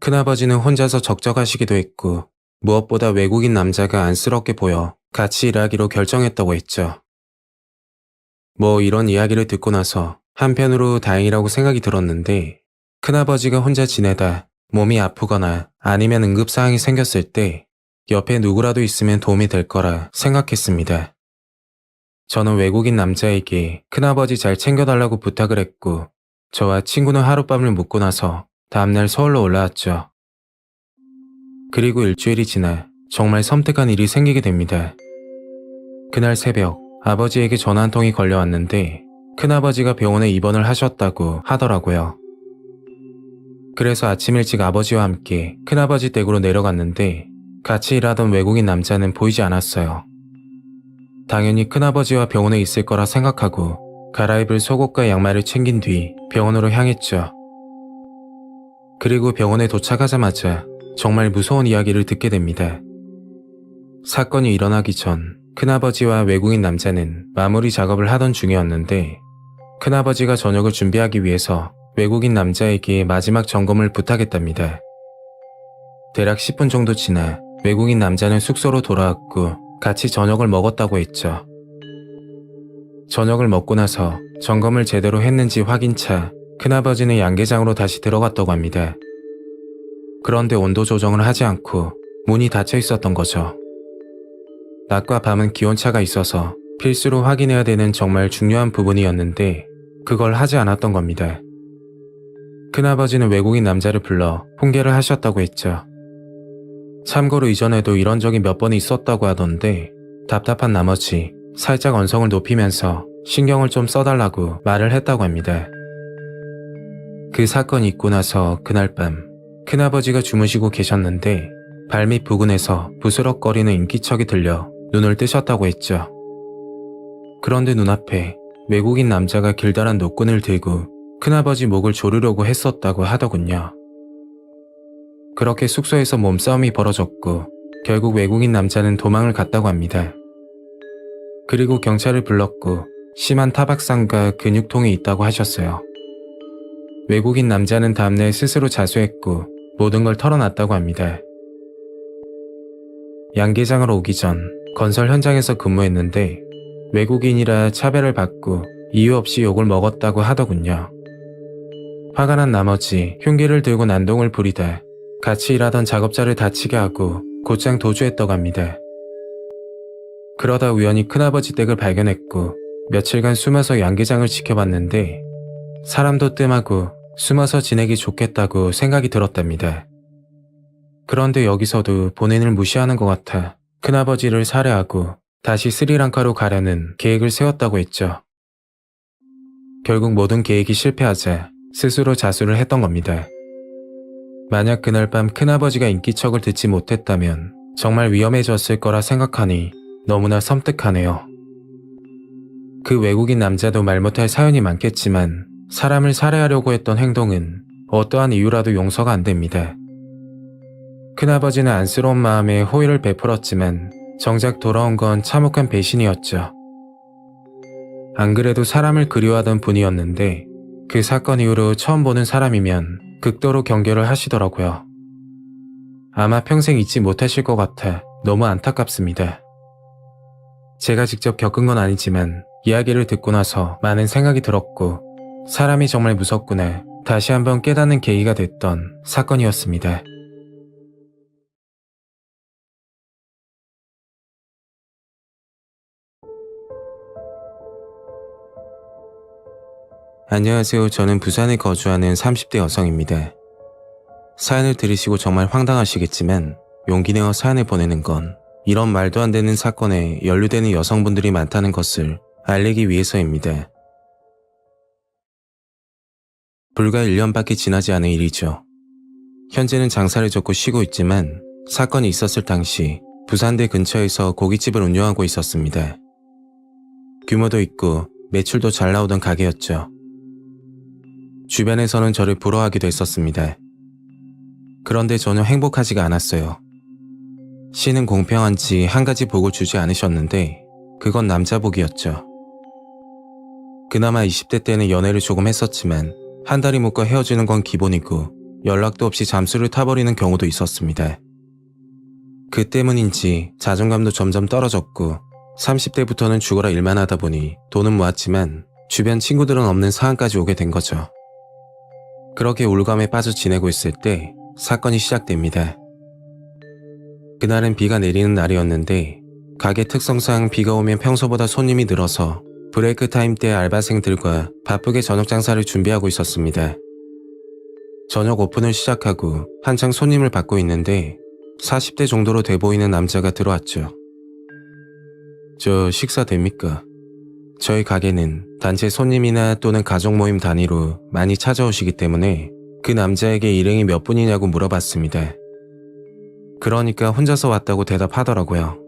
큰아버지는 혼자서 적적하시기도 했고 무엇보다 외국인 남자가 안쓰럽게 보여 같이 일하기로 결정했다고 했죠. 뭐 이런 이야기를 듣고 나서 한편으로 다행이라고 생각이 들었는데 큰아버지가 혼자 지내다 몸이 아프거나 아니면 응급사항이 생겼을 때 옆에 누구라도 있으면 도움이 될 거라 생각했습니다. 저는 외국인 남자에게 큰아버지 잘 챙겨달라고 부탁을 했고 저와 친구는 하룻밤을 묵고 나서 다음날 서울로 올라왔죠. 그리고 일주일이 지나 정말 섬뜩한 일이 생기게 됩니다. 그날 새벽 아버지에게 전화 한 통이 걸려왔는데 큰아버지가 병원에 입원을 하셨다고 하더라고요. 그래서 아침 일찍 아버지와 함께 큰아버지 댁으로 내려갔는데 같이 일하던 외국인 남자는 보이지 않았어요. 당연히 큰아버지와 병원에 있을 거라 생각하고 갈아입을 속옷과 양말을 챙긴 뒤 병원으로 향했죠. 그리고 병원에 도착하자마자 정말 무서운 이야기를 듣게 됩니다. 사건이 일어나기 전 큰아버지와 외국인 남자는 마무리 작업을 하던 중이었는데 큰아버지가 저녁을 준비하기 위해서 외국인 남자에게 마지막 점검을 부탁했답니다. 대략 10분 정도 지나 외국인 남자는 숙소로 돌아왔고 같이 저녁을 먹었다고 했죠. 저녁을 먹고 나서 점검을 제대로 했는지 확인차 큰아버지는 양계장으로 다시 들어갔다고 합니다. 그런데 온도 조정을 하지 않고 문이 닫혀 있었던 거죠. 낮과 밤은 기온차가 있어서 필수로 확인해야 되는 정말 중요한 부분이었는데 그걸 하지 않았던 겁니다. 큰아버지는 외국인 남자를 불러 훈계를 하셨다고 했죠. 참고로 이전에도 이런 적이 몇 번 있었다고 하던데 답답한 나머지 살짝 언성을 높이면서 신경을 좀 써달라고 말을 했다고 합니다. 그 사건이 있고 나서 그날 밤 큰아버지가 주무시고 계셨는데 발밑 부근에서 부스럭거리는 인기척이 들려 눈을 뜨셨다고 했죠. 그런데 눈앞에 외국인 남자가 길다란 노끈을 들고 큰아버지 목을 조르려고 했었다고 하더군요. 그렇게 숙소에서 몸싸움이 벌어졌고 결국 외국인 남자는 도망을 갔다고 합니다. 그리고 경찰을 불렀고 심한 타박상과 근육통이 있다고 하셨어요. 외국인 남자는 다음날 스스로 자수했고 모든 걸 털어놨다고 합니다. 양계장으로 오기 전 건설 현장에서 근무했는데 외국인이라 차별을 받고 이유 없이 욕을 먹었다고 하더군요. 화가 난 나머지 흉기를 들고 난동을 부리다 같이 일하던 작업자를 다치게 하고 곧장 도주했다고 합니다. 그러다 우연히 큰아버지 댁을 발견했고 며칠간 숨어서 양계장을 지켜봤는데 사람도 뜸하고 숨어서 지내기 좋겠다고 생각이 들었답니다. 그런데 여기서도 본인을 무시하는 것 같아 큰아버지를 살해하고 다시 스리랑카로 가려는 계획을 세웠다고 했죠. 결국 모든 계획이 실패하자 스스로 자수를 했던 겁니다. 만약 그날 밤 큰아버지가 인기척을 듣지 못했다면 정말 위험해졌을 거라 생각하니 너무나 섬뜩하네요. 그 외국인 남자도 말 못할 사연이 많겠지만 사람을 살해하려고 했던 행동은 어떠한 이유라도 용서가 안 됩니다. 큰아버지는 안쓰러운 마음에 호의를 베풀었지만 정작 돌아온 건 참혹한 배신이었죠. 안 그래도 사람을 그리워하던 분이었는데 그 사건 이후로 처음 보는 사람이면 극도로 경계를 하시더라고요. 아마 평생 잊지 못하실 것 같아 너무 안타깝습니다. 제가 직접 겪은 건 아니지만 이야기를 듣고 나서 많은 생각이 들었고 사람이 정말 무섭구나 다시 한번 깨닫는 계기가 됐던 사건이었습니다. 안녕하세요. 저는 부산에 거주하는 30대 여성입니다. 사연을 들으시고 정말 황당하시겠지만 용기 내어 사연을 보내는 건 이런 말도 안 되는 사건에 연루되는 여성분들이 많다는 것을 알리기 위해서입니다. 불과 1년밖에 지나지 않은 일이죠. 현재는 장사를 접고 쉬고 있지만 사건이 있었을 당시 부산대 근처에서 고깃집을 운영하고 있었습니다. 규모도 있고 매출도 잘 나오던 가게였죠. 주변에서는 저를 부러워하기도 했었습니다. 그런데 전혀 행복하지가 않았어요. 씨는 공평한지 한 가지 복을 주지 않으셨는데 그건 남자 복이었죠. 그나마 20대 때는 연애를 조금 했었지만 한 달이 묵고 헤어지는 건 기본이고 연락도 없이 잠수를 타버리는 경우도 있었습니다. 그 때문인지 자존감도 점점 떨어졌고 30대부터는 죽어라 일만 하다 보니 돈은 모았지만 주변 친구들은 없는 상황까지 오게 된 거죠. 그렇게 울감에 빠져 지내고 있을 때 사건이 시작됩니다. 그날은 비가 내리는 날이었는데 가게 특성상 비가 오면 평소보다 손님이 늘어서 브레이크 타임 때 알바생들과 바쁘게 저녁 장사를 준비하고 있었습니다. 저녁 오픈을 시작하고 한창 손님을 받고 있는데 40대 정도로 돼 보이는 남자가 들어왔죠. 저 식사 됩니까? 저희 가게는 단체 손님이나 또는 가족 모임 단위로 많이 찾아오시기 때문에 그 남자에게 일행이 몇 분이냐고 물어봤습니다. 그러니까 혼자서 왔다고 대답하더라고요.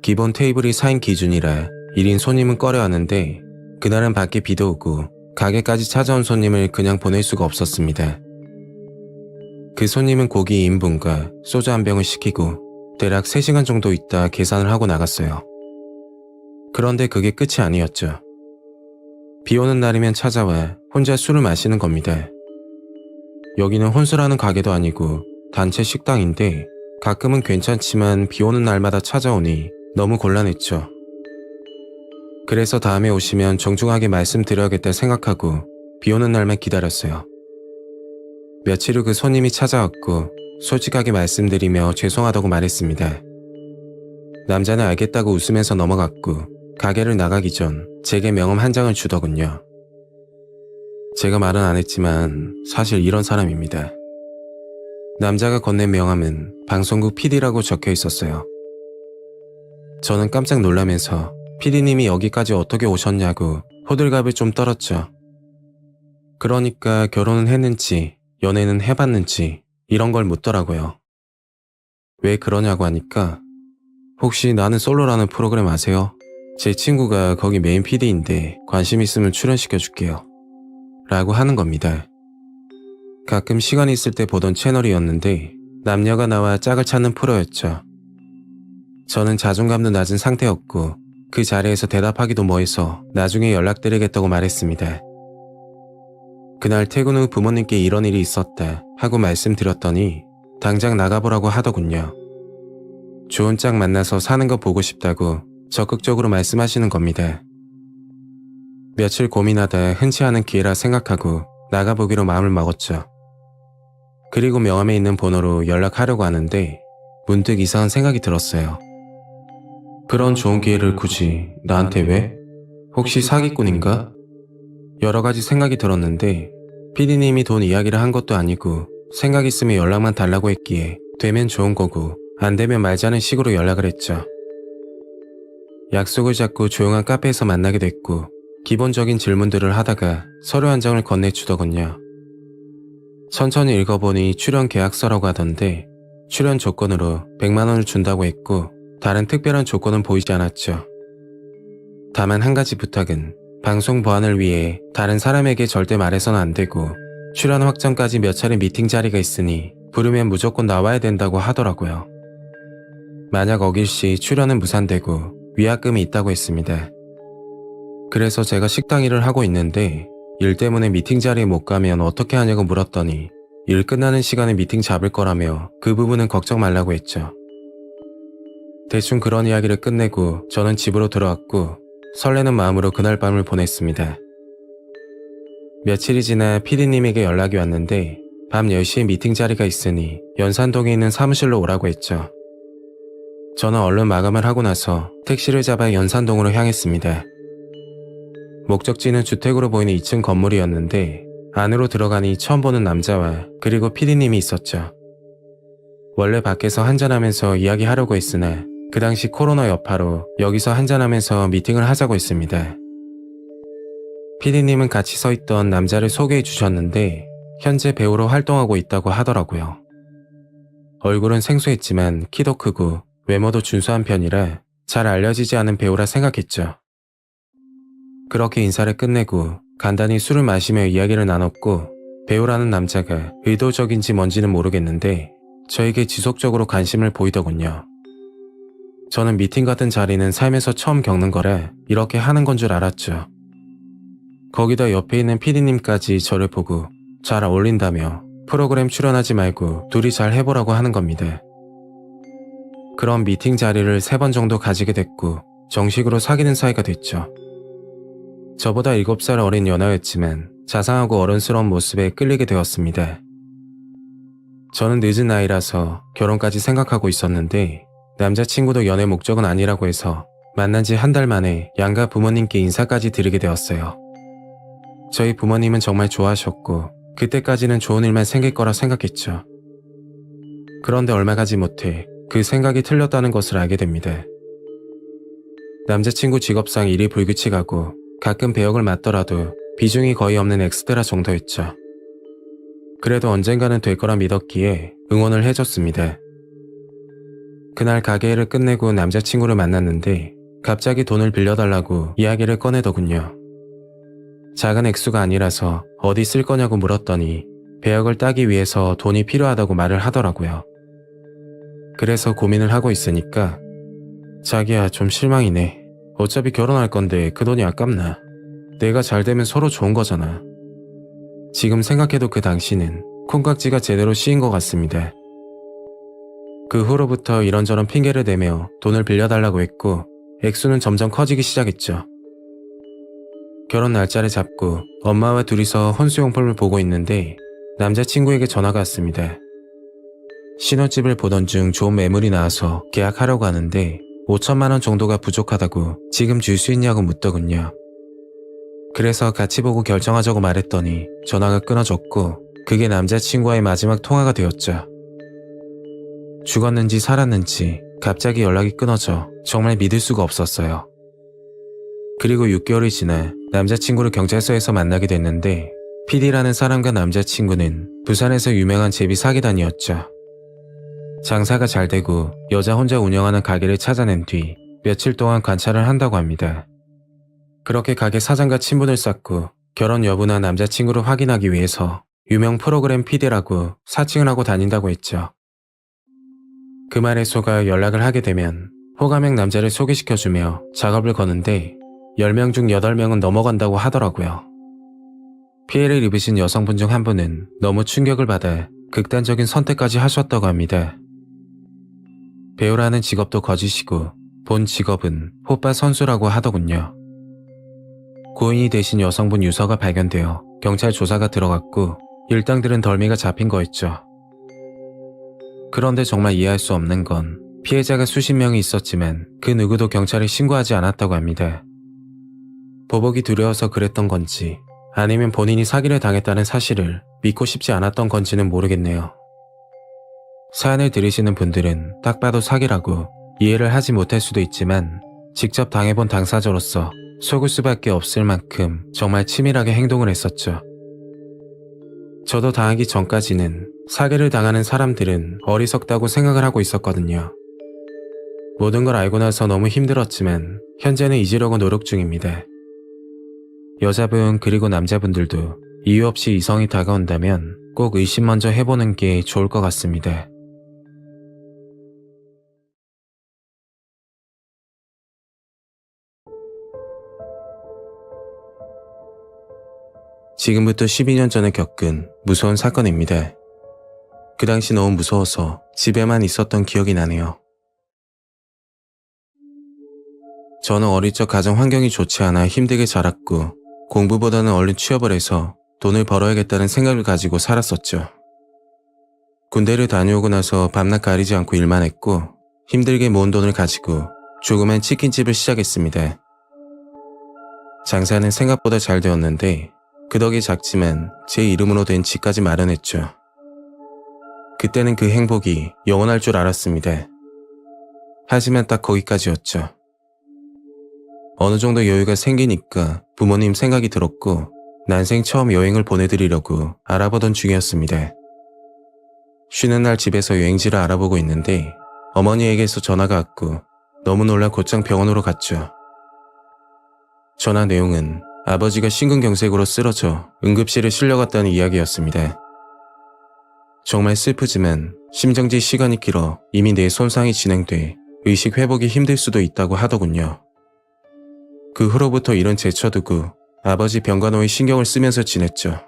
기본 테이블이 4인 기준이라 1인 손님은 꺼려하는데 그날은 밖에 비도 오고 가게까지 찾아온 손님을 그냥 보낼 수가 없었습니다. 그 손님은 고기 2인분과 소주 한 병을 시키고 대략 3시간 정도 있다 계산을 하고 나갔어요. 그런데 그게 끝이 아니었죠. 비 오는 날이면 찾아와 혼자 술을 마시는 겁니다. 여기는 혼술하는 가게도 아니고 단체 식당인데 가끔은 괜찮지만 비 오는 날마다 찾아오니 너무 곤란했죠. 그래서 다음에 오시면 정중하게 말씀드려야겠다 생각하고 비 오는 날만 기다렸어요. 며칠 후 그 손님이 찾아왔고 솔직하게 말씀드리며 죄송하다고 말했습니다. 남자는 알겠다고 웃으면서 넘어갔고 가게를 나가기 전 제게 명함 한 장을 주더군요. 제가 말은 안 했지만 사실 이런 사람입니다. 남자가 건넨 명함은 방송국 PD라고 적혀 있었어요. 저는 깜짝 놀라면서 PD님이 여기까지 어떻게 오셨냐고 호들갑을 좀 떨었죠. 그러니까 결혼은 했는지 연애는 해봤는지 이런 걸 묻더라고요. 왜 그러냐고 하니까 혹시 나는 솔로라는 프로그램 아세요? 제 친구가 거기 메인 PD인데 관심 있으면 출연시켜줄게요. 라고 하는 겁니다. 가끔 시간 있을 때 보던 채널이었는데 남녀가 나와 짝을 찾는 프로였죠. 저는 자존감도 낮은 상태였고 그 자리에서 대답하기도 뭐해서 나중에 연락드리겠다고 말했습니다. 그날 퇴근 후 부모님께 이런 일이 있었다 하고 말씀드렸더니 당장 나가보라고 하더군요. 좋은 짝 만나서 사는 거 보고 싶다고 적극적으로 말씀하시는 겁니다. 며칠 고민하다 흔치 않은 기회라 생각하고 나가보기로 마음을 먹었죠. 그리고 명함에 있는 번호로 연락하려고 하는데 문득 이상한 생각이 들었어요. 그런 좋은 기회를 굳이 나한테 왜? 혹시 사기꾼인가? 여러 가지 생각이 들었는데 PD님이 돈 이야기를 한 것도 아니고 생각 있으면 연락만 달라고 했기에 되면 좋은 거고 안 되면 말자는 식으로 연락을 했죠. 약속을 잡고 조용한 카페에서 만나게 됐고 기본적인 질문들을 하다가 서류 한 장을 건네주더군요. 천천히 읽어보니 출연 계약서라고 하던데 출연 조건으로 100만 원을 준다고 했고 다른 특별한 조건은 보이지 않았죠. 다만 한 가지 부탁은 방송 보안을 위해 다른 사람에게 절대 말해서는 안 되고 출연 확정까지 몇 차례 미팅 자리가 있으니 부르면 무조건 나와야 된다고 하더라고요. 만약 어길 시 출연은 무산되고 위약금이 있다고 했습니다. 그래서 제가 식당 일을 하고 있는데 일 때문에 미팅 자리에 못 가면 어떻게 하냐고 물었더니 일 끝나는 시간에 미팅 잡을 거라며 그 부분은 걱정 말라고 했죠. 대충 그런 이야기를 끝내고 저는 집으로 들어왔고 설레는 마음으로 그날 밤을 보냈습니다. 며칠이 지나 PD님에게 연락이 왔는데 밤 10시에 미팅 자리가 있으니 연산동에 있는 사무실로 오라고 했죠. 저는 얼른 마감을 하고 나서 택시를 잡아 연산동으로 향했습니다. 목적지는 주택으로 보이는 2층 건물이었는데 안으로 들어가니 처음 보는 남자와 그리고 PD님이 있었죠. 원래 밖에서 한잔하면서 이야기하려고 했으나 그 당시 코로나 여파로 여기서 한잔하면서 미팅을 하자고 했습니다. PD님은 같이 서 있던 남자를 소개해 주셨는데 현재 배우로 활동하고 있다고 하더라고요. 얼굴은 생소했지만 키도 크고 외모도 준수한 편이라 잘 알려지지 않은 배우라 생각했죠. 그렇게 인사를 끝내고 간단히 술을 마시며 이야기를 나눴고 배우라는 남자가 의도적인지 뭔지는 모르겠는데 저에게 지속적으로 관심을 보이더군요. 저는 미팅 같은 자리는 삶에서 처음 겪는 거라 이렇게 하는 건 줄 알았죠. 거기다 옆에 있는 PD님까지 저를 보고 잘 어울린다며 프로그램 출연하지 말고 둘이 잘 해보라고 하는 겁니다. 그런 미팅 자리를 3번 정도 가지게 됐고 정식으로 사귀는 사이가 됐죠. 저보다 7살 어린 연하였지만 자상하고 어른스러운 모습에 끌리게 되었습니다. 저는 늦은 나이라서 결혼까지 생각하고 있었는데 남자친구도 연애 목적은 아니라고 해서 만난 지 한 달 만에 양가 부모님께 인사까지 드리게 되었어요. 저희 부모님은 정말 좋아하셨고 그때까지는 좋은 일만 생길 거라 생각했죠. 그런데 얼마 가지 못해 그 생각이 틀렸다는 것을 알게 됩니다. 남자친구 직업상 일이 불규칙하고 가끔 배역을 맡더라도 비중이 거의 없는 엑스트라 정도였죠. 그래도 언젠가는 될 거라 믿었기에 응원을 해줬습니다. 그날 가게일을 끝내고 남자친구를 만났는데 갑자기 돈을 빌려달라고 이야기를 꺼내더군요. 작은 액수가 아니라서 어디 쓸 거냐고 물었더니 배역을 따기 위해서 돈이 필요하다고 말을 하더라고요. 그래서 고민을 하고 있으니까 자기야 좀 실망이네. 어차피 결혼할 건데 그 돈이 아깝나. 내가 잘 되면 서로 좋은 거잖아. 지금 생각해도 그 당시는 콩깍지가 제대로 씌인 것 같습니다. 그 후로부터 이런저런 핑계를 대며 돈을 빌려달라고 했고 액수는 점점 커지기 시작했죠. 결혼 날짜를 잡고 엄마와 둘이서 혼수용품을 보고 있는데 남자친구에게 전화가 왔습니다. 신혼집을 보던 중 좋은 매물이 나와서 계약하려고 하는데 5천만 원 정도가 부족하다고 지금 줄 수 있냐고 묻더군요. 그래서 같이 보고 결정하자고 말했더니 전화가 끊어졌고 그게 남자친구와의 마지막 통화가 되었죠. 죽었는지 살았는지 갑자기 연락이 끊어져 정말 믿을 수가 없었어요. 그리고 6개월이 지나 남자친구를 경찰서에서 만나게 됐는데 PD라는 사람과 남자친구는 부산에서 유명한 제비 사기단이었죠. 장사가 잘 되고 여자 혼자 운영하는 가게를 찾아낸 뒤 며칠 동안 관찰을 한다고 합니다. 그렇게 가게 사장과 친분을 쌓고 결혼 여부나 남자친구를 확인하기 위해서 유명 프로그램 PD라고 사칭을 하고 다닌다고 했죠. 그 말에 속아 연락을 하게 되면 호감형 남자를 소개시켜주며 작업을 거는데 10명 중 8명은 넘어간다고 하더라고요. 피해를 입으신 여성분 중 한 분은 너무 충격을 받아 극단적인 선택까지 하셨다고 합니다. 배우라는 직업도 거짓이고 본 직업은 호빠 선수라고 하더군요. 고인이 되신 여성분 유서가 발견되어 경찰 조사가 들어갔고 일당들은 덜미가 잡힌 거였죠. 그런데 정말 이해할 수 없는 건 피해자가 수십 명이 있었지만 그 누구도 경찰에 신고하지 않았다고 합니다. 보복이 두려워서 그랬던 건지 아니면 본인이 사기를 당했다는 사실을 믿고 싶지 않았던 건지는 모르겠네요. 사연을 들으시는 분들은 딱 봐도 사기라고 이해를 하지 못할 수도 있지만 직접 당해본 당사자로서 속을 수밖에 없을 만큼 정말 치밀하게 행동을 했었죠. 저도 당하기 전까지는 사기를 당하는 사람들은 어리석다고 생각을 하고 있었거든요. 모든 걸 알고 나서 너무 힘들었지만 현재는 잊으려고 노력 중입니다. 여자분 그리고 남자분들도 이유 없이 이성이 다가온다면 꼭 의심 먼저 해보는 게 좋을 것 같습니다. 지금부터 12년 전에 겪은 무서운 사건입니다. 그 당시 너무 무서워서 집에만 있었던 기억이 나네요. 저는 어릴 적 가정 환경이 좋지 않아 힘들게 자랐고 공부보다는 얼른 취업을 해서 돈을 벌어야겠다는 생각을 가지고 살았었죠. 군대를 다녀오고 나서 밤낮 가리지 않고 일만 했고 힘들게 모은 돈을 가지고 조그만 치킨집을 시작했습니다. 장사는 생각보다 잘 되었는데 그 덕에 작지만 제 이름으로 된 집까지 마련했죠. 그때는 그 행복이 영원할 줄 알았습니다. 하지만 딱 거기까지였죠. 어느 정도 여유가 생기니까 부모님 생각이 들었고 난생 처음 여행을 보내드리려고 알아보던 중이었습니다. 쉬는 날 집에서 여행지를 알아보고 있는데 어머니에게서 전화가 왔고 너무 놀라 곧장 병원으로 갔죠. 전화 내용은 아버지가 심근경색으로 쓰러져 응급실에 실려갔다는 이야기였습니다. 정말 슬프지만 심정지 시간이 길어 이미 뇌 손상이 진행돼 의식 회복이 힘들 수도 있다고 하더군요. 그 후로부터 일은 제쳐두고 아버지 병간호에 신경을 쓰면서 지냈죠.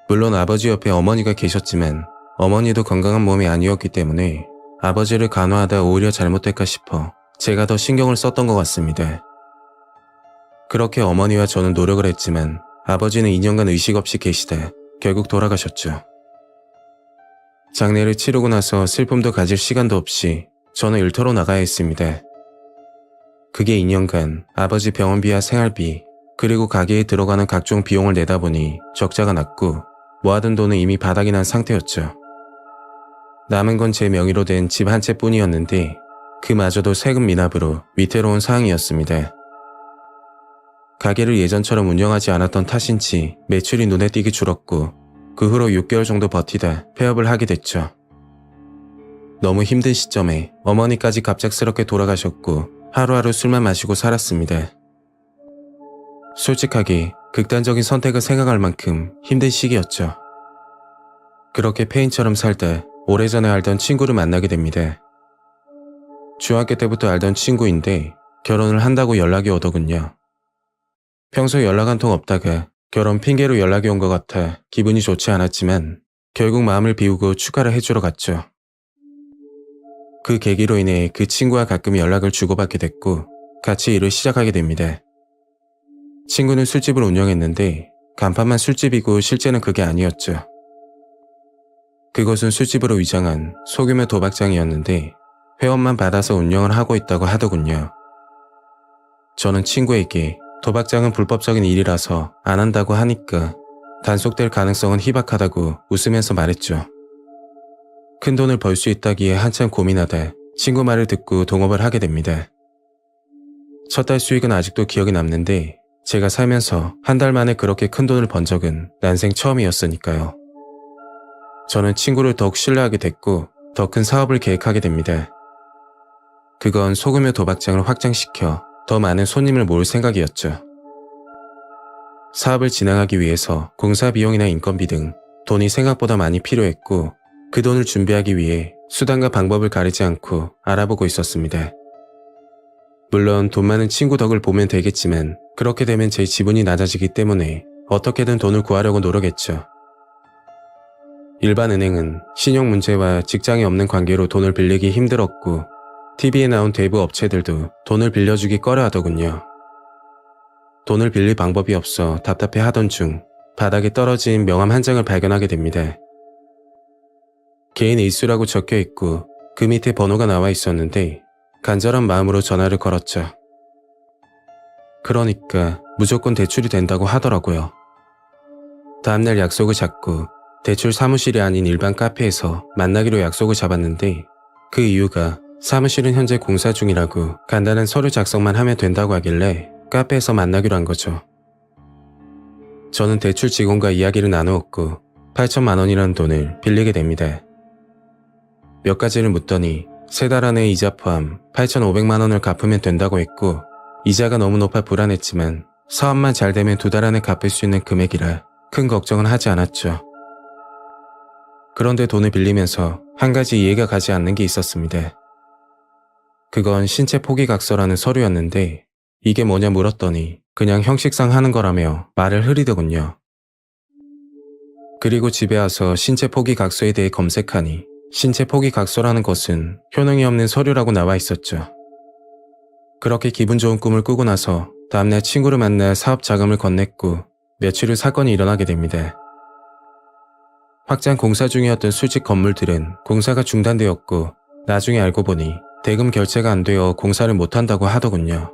물론 아버지 옆에 어머니가 계셨지만 어머니도 건강한 몸이 아니었기 때문에 아버지를 간호하다 오히려 잘못될까 싶어 제가 더 신경을 썼던 것 같습니다. 그렇게 어머니와 저는 노력을 했지만 아버지는 2년간 의식 없이 계시다 결국 돌아가셨죠. 장례를 치르고 나서 슬픔도 가질 시간도 없이 저는 일터로 나가야 했습니다. 그게 2년간 아버지 병원비와 생활비 그리고 가게에 들어가는 각종 비용을 내다 보니 적자가 났고 모아둔 돈은 이미 바닥이 난 상태였죠. 남은 건 제 명의로 된 집 한 채뿐이었는데 그마저도 세금 미납으로 위태로운 상황이었습니다. 가게를 예전처럼 운영하지 않았던 탓인지 매출이 눈에 띄게 줄었고 그 후로 6개월 정도 버티다 폐업을 하게 됐죠. 너무 힘든 시점에 어머니까지 갑작스럽게 돌아가셨고 하루하루 술만 마시고 살았습니다. 솔직하게 극단적인 선택을 생각할 만큼 힘든 시기였죠. 그렇게 폐인처럼 살다 오래전에 알던 친구를 만나게 됩니다. 중학교 때부터 알던 친구인데 결혼을 한다고 연락이 오더군요. 평소 연락 한 통 없다가 결혼 핑계로 연락이 온 것 같아 기분이 좋지 않았지만 결국 마음을 비우고 축하를 해주러 갔죠. 그 계기로 인해 그 친구와 가끔 연락을 주고받게 됐고 같이 일을 시작하게 됩니다. 친구는 술집을 운영했는데 간판만 술집이고 실제는 그게 아니었죠. 그것은 술집으로 위장한 소규모 도박장이었는데 회원만 받아서 운영을 하고 있다고 하더군요. 저는 친구에게 도박장은 불법적인 일이라서 안 한다고 하니까 단속될 가능성은 희박하다고 웃으면서 말했죠. 큰 돈을 벌 수 있다기에 한참 고민하다 친구 말을 듣고 동업을 하게 됩니다. 첫 달 수익은 아직도 기억이 남는데 제가 살면서 한 달 만에 그렇게 큰 돈을 번 적은 난생 처음이었으니까요. 저는 친구를 더욱 신뢰하게 됐고 더 큰 사업을 계획하게 됩니다. 그건 소규모 도박장을 확장시켜 더 많은 손님을 모을 생각이었죠. 사업을 진행하기 위해서 공사 비용이나 인건비 등 돈이 생각보다 많이 필요했고 그 돈을 준비하기 위해 수단과 방법을 가리지 않고 알아보고 있었습니다. 물론 돈 많은 친구 덕을 보면 되겠지만 그렇게 되면 제 지분이 낮아지기 때문에 어떻게든 돈을 구하려고 노력했죠. 일반 은행은 신용 문제와 직장이 없는 관계로 돈을 빌리기 힘들었고 TV에 나온 대부 업체들도 돈을 빌려주기 꺼려하더군요. 돈을 빌릴 방법이 없어 답답해 하던 중 바닥에 떨어진 명함 한 장을 발견하게 됩니다. 개인 일수라고 적혀 있고 그 밑에 번호가 나와 있었는데 간절한 마음으로 전화를 걸었죠. 그러니까 무조건 대출이 된다고 하더라고요. 다음날 약속을 잡고 대출 사무실이 아닌 일반 카페에서 만나기로 약속을 잡았는데 그 이유가 사무실은 현재 공사 중이라고 간단한 서류 작성만 하면 된다고 하길래 카페에서 만나기로 한 거죠. 저는 대출 직원과 이야기를 나누었고 8천만 원이라는 돈을 빌리게 됩니다. 몇 가지를 묻더니 3달 안에 이자 포함 8,500만 원을 갚으면 된다고 했고 이자가 너무 높아 불안했지만 사업만 잘 되면 2달 안에 갚을 수 있는 금액이라 큰 걱정은 하지 않았죠. 그런데 돈을 빌리면서 한 가지 이해가 가지 않는 게 있었습니다. 그건 신체 포기각서라는 서류였는데 이게 뭐냐 물었더니 그냥 형식상 하는 거라며 말을 흐리더군요. 그리고 집에 와서 신체 포기각서에 대해 검색하니 신체 포기각서라는 것은 효능이 없는 서류라고 나와 있었죠. 그렇게 기분 좋은 꿈을 꾸고 나서 다음날 친구를 만나 사업 자금을 건넸고 며칠 후 사건이 일어나게 됩니다. 확장 공사 중이었던 술집 건물들은 공사가 중단되었고 나중에 알고 보니 대금 결제가 안 되어 공사를 못한다고 하더군요.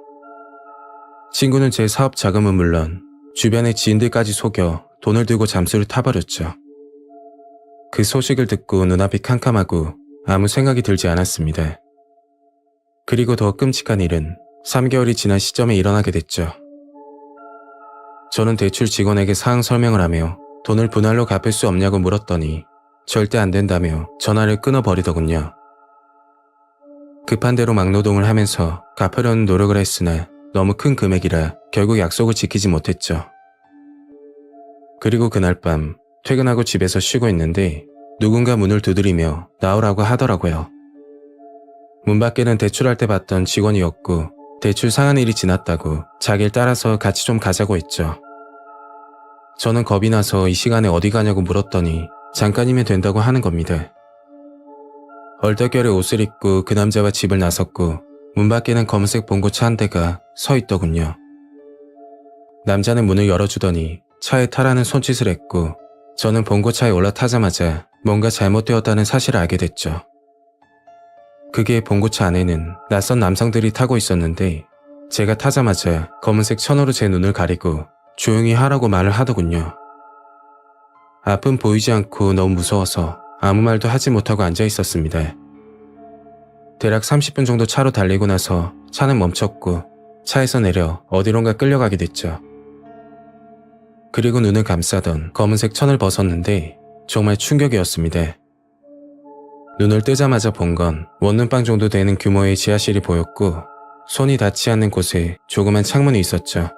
친구는 제 사업 자금은 물론 주변의 지인들까지 속여 돈을 들고 잠수를 타버렸죠. 그 소식을 듣고 눈앞이 캄캄하고 아무 생각이 들지 않았습니다. 그리고 더 끔찍한 일은 3개월이 지난 시점에 일어나게 됐죠. 저는 대출 직원에게 사항 설명을 하며 돈을 분할로 갚을 수 없냐고 물었더니 절대 안 된다며 전화를 끊어버리더군요. 급한 대로 막노동을 하면서 갚으려는 노력을 했으나 너무 큰 금액이라 결국 약속을 지키지 못했죠. 그리고 그날 밤 퇴근하고 집에서 쉬고 있는데 누군가 문을 두드리며 나오라고 하더라고요. 문 밖에는 대출할 때 봤던 직원이었고 대출 상한 일이 지났다고 자기를 따라서 같이 좀 가자고 했죠. 저는 겁이 나서 이 시간에 어디 가냐고 물었더니 잠깐이면 된다고 하는 겁니다. 얼떨결에 옷을 입고 그 남자와 집을 나섰고 문 밖에는 검은색 봉고차 한 대가 서 있더군요. 남자는 문을 열어주더니 차에 타라는 손짓을 했고 저는 봉고차에 올라타자마자 뭔가 잘못되었다는 사실을 알게 됐죠. 그게 봉고차 안에는 낯선 남성들이 타고 있었는데 제가 타자마자 검은색 천으로 제 눈을 가리고 조용히 하라고 말을 하더군요. 앞은 보이지 않고 너무 무서워서 아무 말도 하지 못하고 앉아 있었습니다. 대략 30분 정도 차로 달리고 나서 차는 멈췄고 차에서 내려 어디론가 끌려가게 됐죠. 그리고 눈을 감싸던 검은색 천을 벗었는데 정말 충격이었습니다. 눈을 뜨자마자 본 건 원룸방 정도 되는 규모의 지하실이 보였고 손이 닿지 않는 곳에 조그만 창문이 있었죠.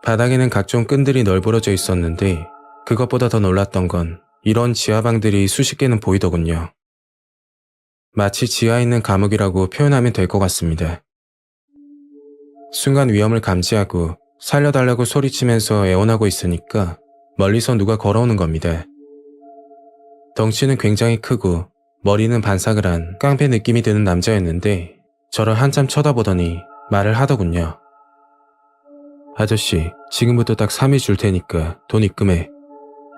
바닥에는 각종 끈들이 널브러져 있었는데 그것보다 더 놀랐던 건 이런 지하방들이 수십 개는 보이더군요. 마치 지하에 있는 감옥이라고 표현하면 될 것 같습니다. 순간 위험을 감지하고 살려달라고 소리치면서 애원하고 있으니까 멀리서 누가 걸어오는 겁니다. 덩치는 굉장히 크고 머리는 반삭을 한 깡패 느낌이 드는 남자였는데 저를 한참 쳐다보더니 말을 하더군요. 아저씨, 지금부터 딱 3일 줄 테니까 돈 입금해.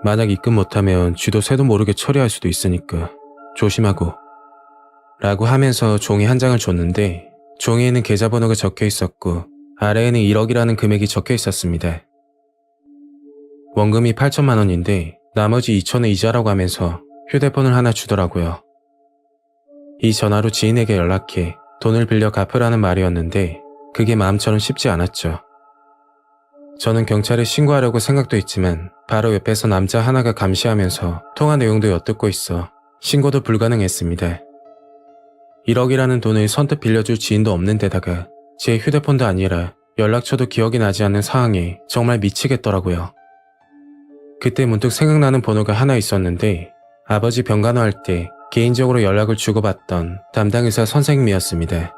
만약 입금 못하면 쥐도 새도 모르게 처리할 수도 있으니까 조심하고. 라고 하면서 종이 한 장을 줬는데 종이에는 계좌번호가 적혀 있었고 아래에는 1억이라는 금액이 적혀 있었습니다. 원금이 8천만 원인데 나머지 2천은 이자라고 하면서 휴대폰을 하나 주더라고요. 이 전화로 지인에게 연락해 돈을 빌려 갚으라는 말이었는데 그게 마음처럼 쉽지 않았죠. 저는 경찰에 신고하려고 생각도 했지만 바로 옆에서 남자 하나가 감시하면서 통화 내용도 엿듣고 있어 신고도 불가능했습니다. 1억이라는 돈을 선뜻 빌려줄 지인도 없는 데다가 제 휴대폰도 아니라 연락처도 기억이 나지 않는 상황에 정말 미치겠더라고요. 그때 문득 생각나는 번호가 하나 있었는데 아버지 병간호할 때 개인적으로 연락을 주고받던 담당 의사 선생님이었습니다.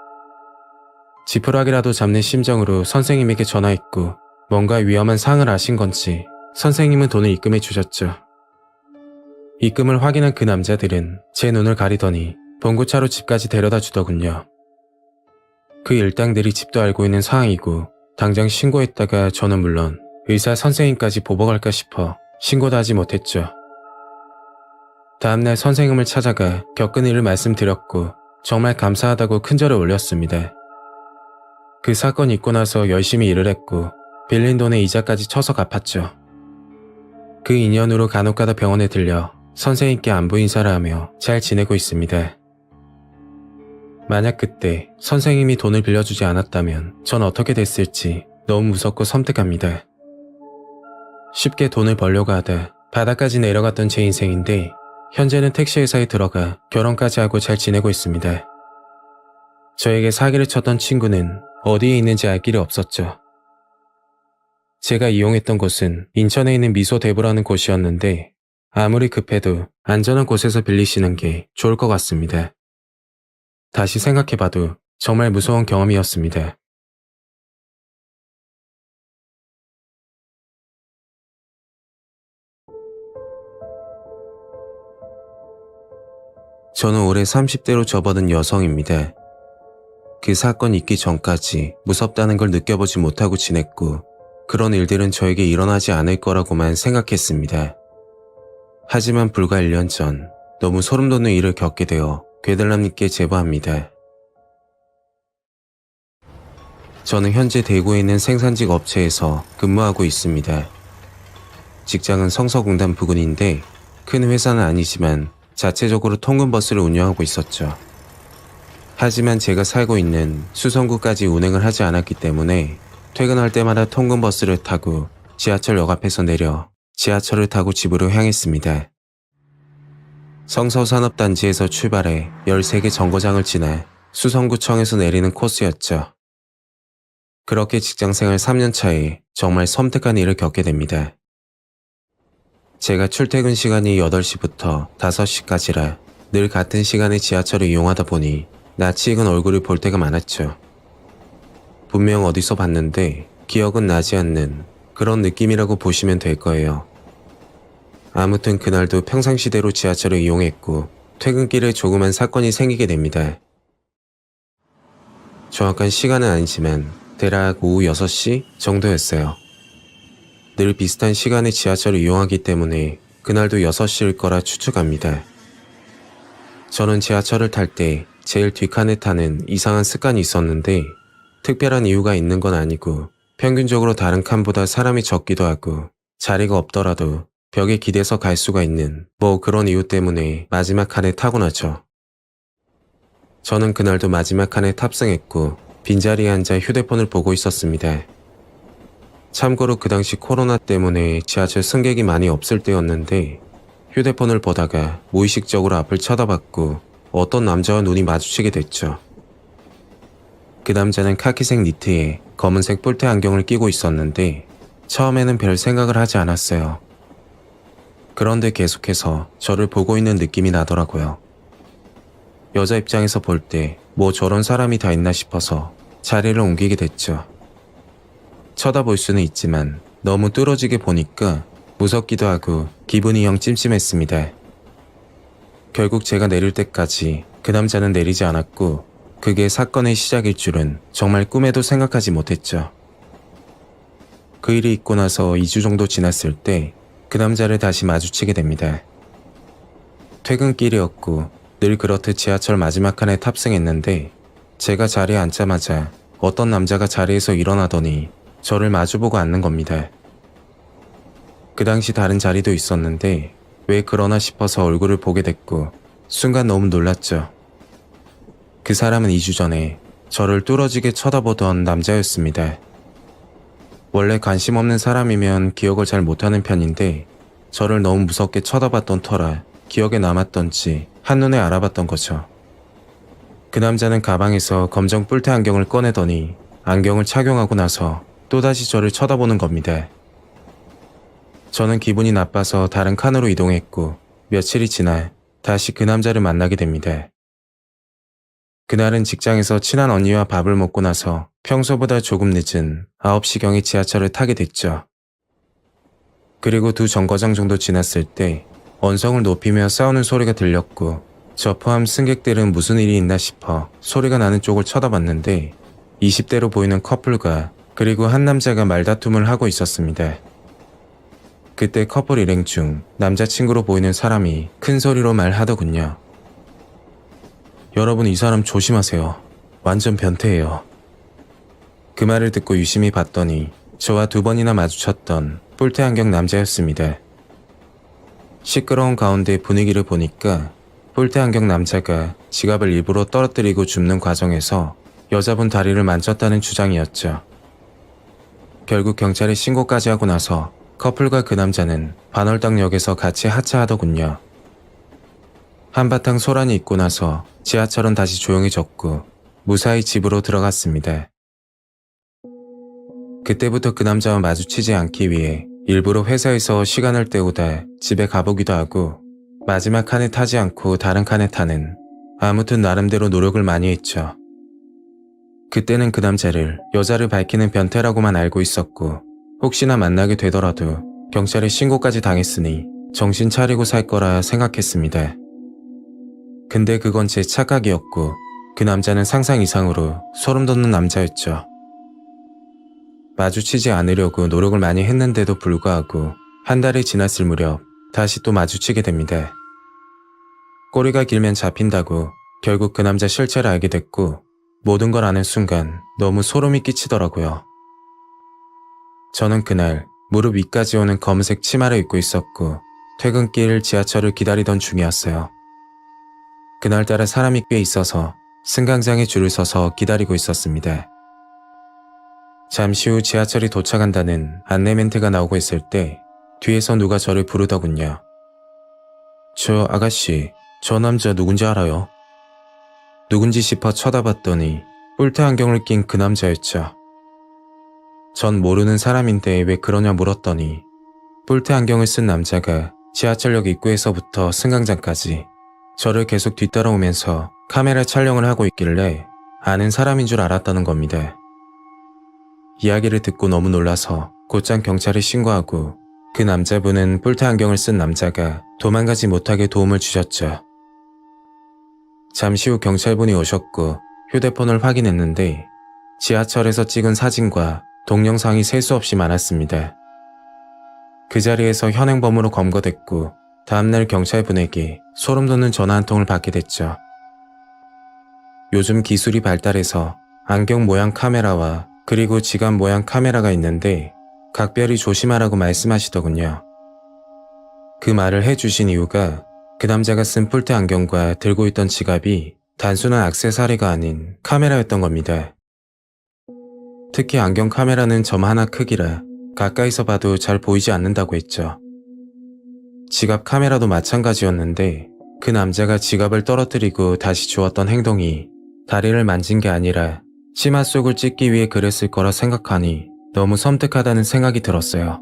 지푸라기라도 잡는 심정으로 선생님에게 전화했고 뭔가 위험한 사항을 아신 건지 선생님은 돈을 입금해 주셨죠. 입금을 확인한 그 남자들은 제 눈을 가리더니 봉고차로 집까지 데려다 주더군요. 그 일당들이 집도 알고 있는 상황이고 당장 신고했다가 저는 물론 의사 선생님까지 보복할까 싶어 신고도 하지 못했죠. 다음날 선생님을 찾아가 겪은 일을 말씀드렸고 정말 감사하다고 큰절을 올렸습니다. 그 사건 있고 나서 열심히 일을 했고 빌린 돈의 이자까지 쳐서 갚았죠. 그 인연으로 간혹가다 병원에 들려 선생님께 안부 인사를 하며 잘 지내고 있습니다. 만약 그때 선생님이 돈을 빌려주지 않았다면 전 어떻게 됐을지 너무 무섭고 섬뜩합니다. 쉽게 돈을 벌려고 하다 바닥까지 내려갔던 제 인생인데 현재는 택시회사에 들어가 결혼까지 하고 잘 지내고 있습니다. 저에게 사기를 쳤던 친구는 어디에 있는지 알 길이 없었죠. 제가 이용했던 곳은 인천에 있는 미소대부라는 곳이었는데 아무리 급해도 안전한 곳에서 빌리시는 게 좋을 것 같습니다. 다시 생각해봐도 정말 무서운 경험이었습니다. 저는 올해 30대로 접어든 여성입니다. 그 사건 있기 전까지 무섭다는 걸 느껴보지 못하고 지냈고 그런 일들은 저에게 일어나지 않을 거라고만 생각했습니다. 하지만 불과 1년 전 너무 소름 돋는 일을 겪게 되어 괴들남님께 제보합니다. 저는 현재 대구에 있는 생산직 업체에서 근무하고 있습니다. 직장은 성서공단 부근인데 큰 회사는 아니지만 자체적으로 통근버스를 운영하고 있었죠. 하지만 제가 살고 있는 수성구까지 운행을 하지 않았기 때문에 퇴근할 때마다 통근버스를 타고 지하철역 앞에서 내려 지하철을 타고 집으로 향했습니다. 성서산업단지에서 출발해 13개 정거장을 지나 수성구청에서 내리는 코스였죠. 그렇게 직장생활 3년 차에 정말 섬뜩한 일을 겪게 됩니다. 제가 출퇴근 시간이 8시부터 5시까지라 늘 같은 시간에 지하철을 이용하다 보니 낯이 익은 얼굴을 볼 때가 많았죠. 분명 어디서 봤는데 기억은 나지 않는 그런 느낌이라고 보시면 될 거예요. 아무튼 그날도 평상시대로 지하철을 이용했고 퇴근길에 조그만 사건이 생기게 됩니다. 정확한 시간은 아니지만 대략 오후 6시 정도였어요. 늘 비슷한 시간에 지하철을 이용하기 때문에 그날도 6시일 거라 추측합니다. 저는 지하철을 탈 때 제일 뒷칸에 타는 이상한 습관이 있었는데 특별한 이유가 있는 건 아니고 평균적으로 다른 칸보다 사람이 적기도 하고 자리가 없더라도 벽에 기대서 갈 수가 있는 뭐 그런 이유 때문에 마지막 칸에 타고 나죠. 저는 그날도 마지막 칸에 탑승했고 빈자리에 앉아 휴대폰을 보고 있었습니다. 참고로 그 당시 코로나 때문에 지하철 승객이 많이 없을 때였는데 휴대폰을 보다가 무의식적으로 앞을 쳐다봤고 어떤 남자와 눈이 마주치게 됐죠. 그 남자는 카키색 니트에 검은색 뿔테 안경을 끼고 있었는데 처음에는 별 생각을 하지 않았어요. 그런데 계속해서 저를 보고 있는 느낌이 나더라고요. 여자 입장에서 볼 때 뭐 저런 사람이 다 있나 싶어서 자리를 옮기게 됐죠. 쳐다볼 수는 있지만 너무 뚫어지게 보니까 무섭기도 하고 기분이 영 찜찜했습니다. 결국 제가 내릴 때까지 그 남자는 내리지 않았고 그게 사건의 시작일 줄은 정말 꿈에도 생각하지 못했죠. 그 일이 있고 나서 2주 정도 지났을 때 그 남자를 다시 마주치게 됩니다. 퇴근길이었고 늘 그렇듯 지하철 마지막 칸에 탑승했는데 제가 자리에 앉자마자 어떤 남자가 자리에서 일어나더니 저를 마주보고 앉는 겁니다. 그 당시 다른 자리도 있었는데 왜 그러나 싶어서 얼굴을 보게 됐고 순간 너무 놀랐죠. 그 사람은 2주 전에 저를 뚫어지게 쳐다보던 남자였습니다. 원래 관심 없는 사람이면 기억을 잘 못하는 편인데 저를 너무 무섭게 쳐다봤던 터라 기억에 남았던지 한눈에 알아봤던 거죠. 그 남자는 가방에서 검정 뿔테 안경을 꺼내더니 안경을 착용하고 나서 또다시 저를 쳐다보는 겁니다. 저는 기분이 나빠서 다른 칸으로 이동했고 며칠이 지나 다시 그 남자를 만나게 됩니다. 그날은 직장에서 친한 언니와 밥을 먹고 나서 평소보다 조금 늦은 9시경에 지하철을 타게 됐죠. 그리고 2정거장 정도 지났을 때 언성을 높이며 싸우는 소리가 들렸고 저 포함 승객들은 무슨 일이 있나 싶어 소리가 나는 쪽을 쳐다봤는데 20대로 보이는 커플과 그리고 한 남자가 말다툼을 하고 있었습니다. 그때 커플 일행 중 남자친구로 보이는 사람이 큰 소리로 말하더군요. 여러분, 이 사람 조심하세요. 완전 변태예요. 그 말을 듣고 유심히 봤더니 저와 2번이나 마주쳤던 뿔테 안경 남자였습니다. 시끄러운 가운데 분위기를 보니까 뿔테 안경 남자가 지갑을 일부러 떨어뜨리고 줍는 과정에서 여자분 다리를 만졌다는 주장이었죠. 결국 경찰에 신고까지 하고 나서 커플과 그 남자는 반월당역에서 같이 하차하더군요. 한바탕 소란이 있고 나서 지하철은 다시 조용해졌고 무사히 집으로 들어갔습니다. 그때부터 그 남자와 마주치지 않기 위해 일부러 회사에서 시간을 때우다 집에 가보기도 하고 마지막 칸에 타지 않고 다른 칸에 타는 아무튼 나름대로 노력을 많이 했죠. 그때는 그 남자를 여자를 밝히는 변태라고만 알고 있었고 혹시나 만나게 되더라도 경찰에 신고까지 당했으니 정신 차리고 살 거라 생각했습니다. 근데 그건 제 착각이었고 그 남자는 상상 이상으로 소름 돋는 남자였죠. 마주치지 않으려고 노력을 많이 했는데도 불구하고 한 달이 지났을 무렵 다시 또 마주치게 됩니다. 꼬리가 길면 잡힌다고 결국 그 남자 실체를 알게 됐고 모든 걸 아는 순간 너무 소름이 끼치더라고요. 저는 그날 무릎 위까지 오는 검은색 치마를 입고 있었고 퇴근길 지하철을 기다리던 중이었어요. 그날따라 사람이 꽤 있어서 승강장에 줄을 서서 기다리고 있었습니다. 잠시 후 지하철이 도착한다는 안내 멘트가 나오고 있을 때 뒤에서 누가 저를 부르더군요. 저 아가씨, 저 남자 누군지 알아요? 누군지 싶어 쳐다봤더니 뿔테 안경을 낀 그 남자였죠. 전 모르는 사람인데 왜 그러냐 물었더니 뿔테 안경을 쓴 남자가 지하철역 입구에서부터 승강장까지 저를 계속 뒤따라오면서 카메라 촬영을 하고 있길래 아는 사람인 줄 알았다는 겁니다. 이야기를 듣고 너무 놀라서 곧장 경찰에 신고하고 그 남자분은 뿔테 안경을 쓴 남자가 도망가지 못하게 도움을 주셨죠. 잠시 후 경찰분이 오셨고 휴대폰을 확인했는데 지하철에서 찍은 사진과 동영상이 셀 수 없이 많았습니다. 그 자리에서 현행범으로 검거됐고 다음날 경찰분에게 소름 돋는 전화 한 통을 받게 됐죠. 요즘 기술이 발달해서 안경 모양 카메라와 그리고 지갑 모양 카메라가 있는데 각별히 조심하라고 말씀하시더군요. 그 말을 해주신 이유가 그 남자가 쓴 뿔테 안경과 들고 있던 지갑이 단순한 액세서리가 아닌 카메라였던 겁니다. 특히 안경 카메라는 점 하나 크기라 가까이서 봐도 잘 보이지 않는다고 했죠. 지갑 카메라도 마찬가지였는데 그 남자가 지갑을 떨어뜨리고 다시 주웠던 행동이 다리를 만진 게 아니라 치마 속을 찢기 위해 그랬을 거라 생각하니 너무 섬뜩하다는 생각이 들었어요.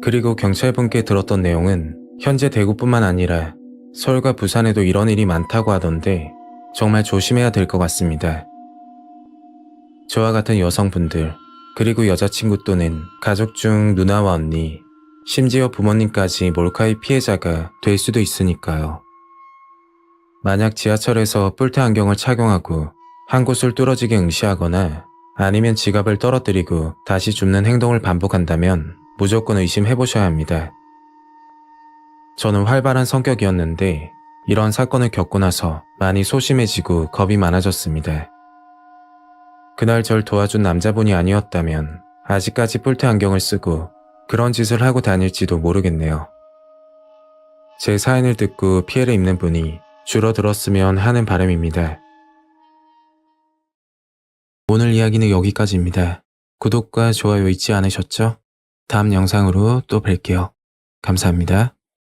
그리고 경찰분께 들었던 내용은 현재 대구뿐만 아니라 서울과 부산에도 이런 일이 많다고 하던데 정말 조심해야 될 것 같습니다. 저와 같은 여성분들, 그리고 여자친구 또는 가족 중 누나와 언니, 심지어 부모님까지 몰카의 피해자가 될 수도 있으니까요. 만약 지하철에서 뿔테 안경을 착용하고 한 곳을 뚫어지게 응시하거나 아니면 지갑을 떨어뜨리고 다시 줍는 행동을 반복한다면 무조건 의심해보셔야 합니다. 저는 활발한 성격이었는데 이런 사건을 겪고 나서 많이 소심해지고 겁이 많아졌습니다. 그날 절 도와준 남자분이 아니었다면 아직까지 뿔테 안경을 쓰고 그런 짓을 하고 다닐지도 모르겠네요. 제 사연을 듣고 피해를 입는 분이 줄어들었으면 하는 바람입니다. 오늘 이야기는 여기까지입니다. 구독과 좋아요 잊지 않으셨죠? 다음 영상으로 또 뵐게요. 감사합니다.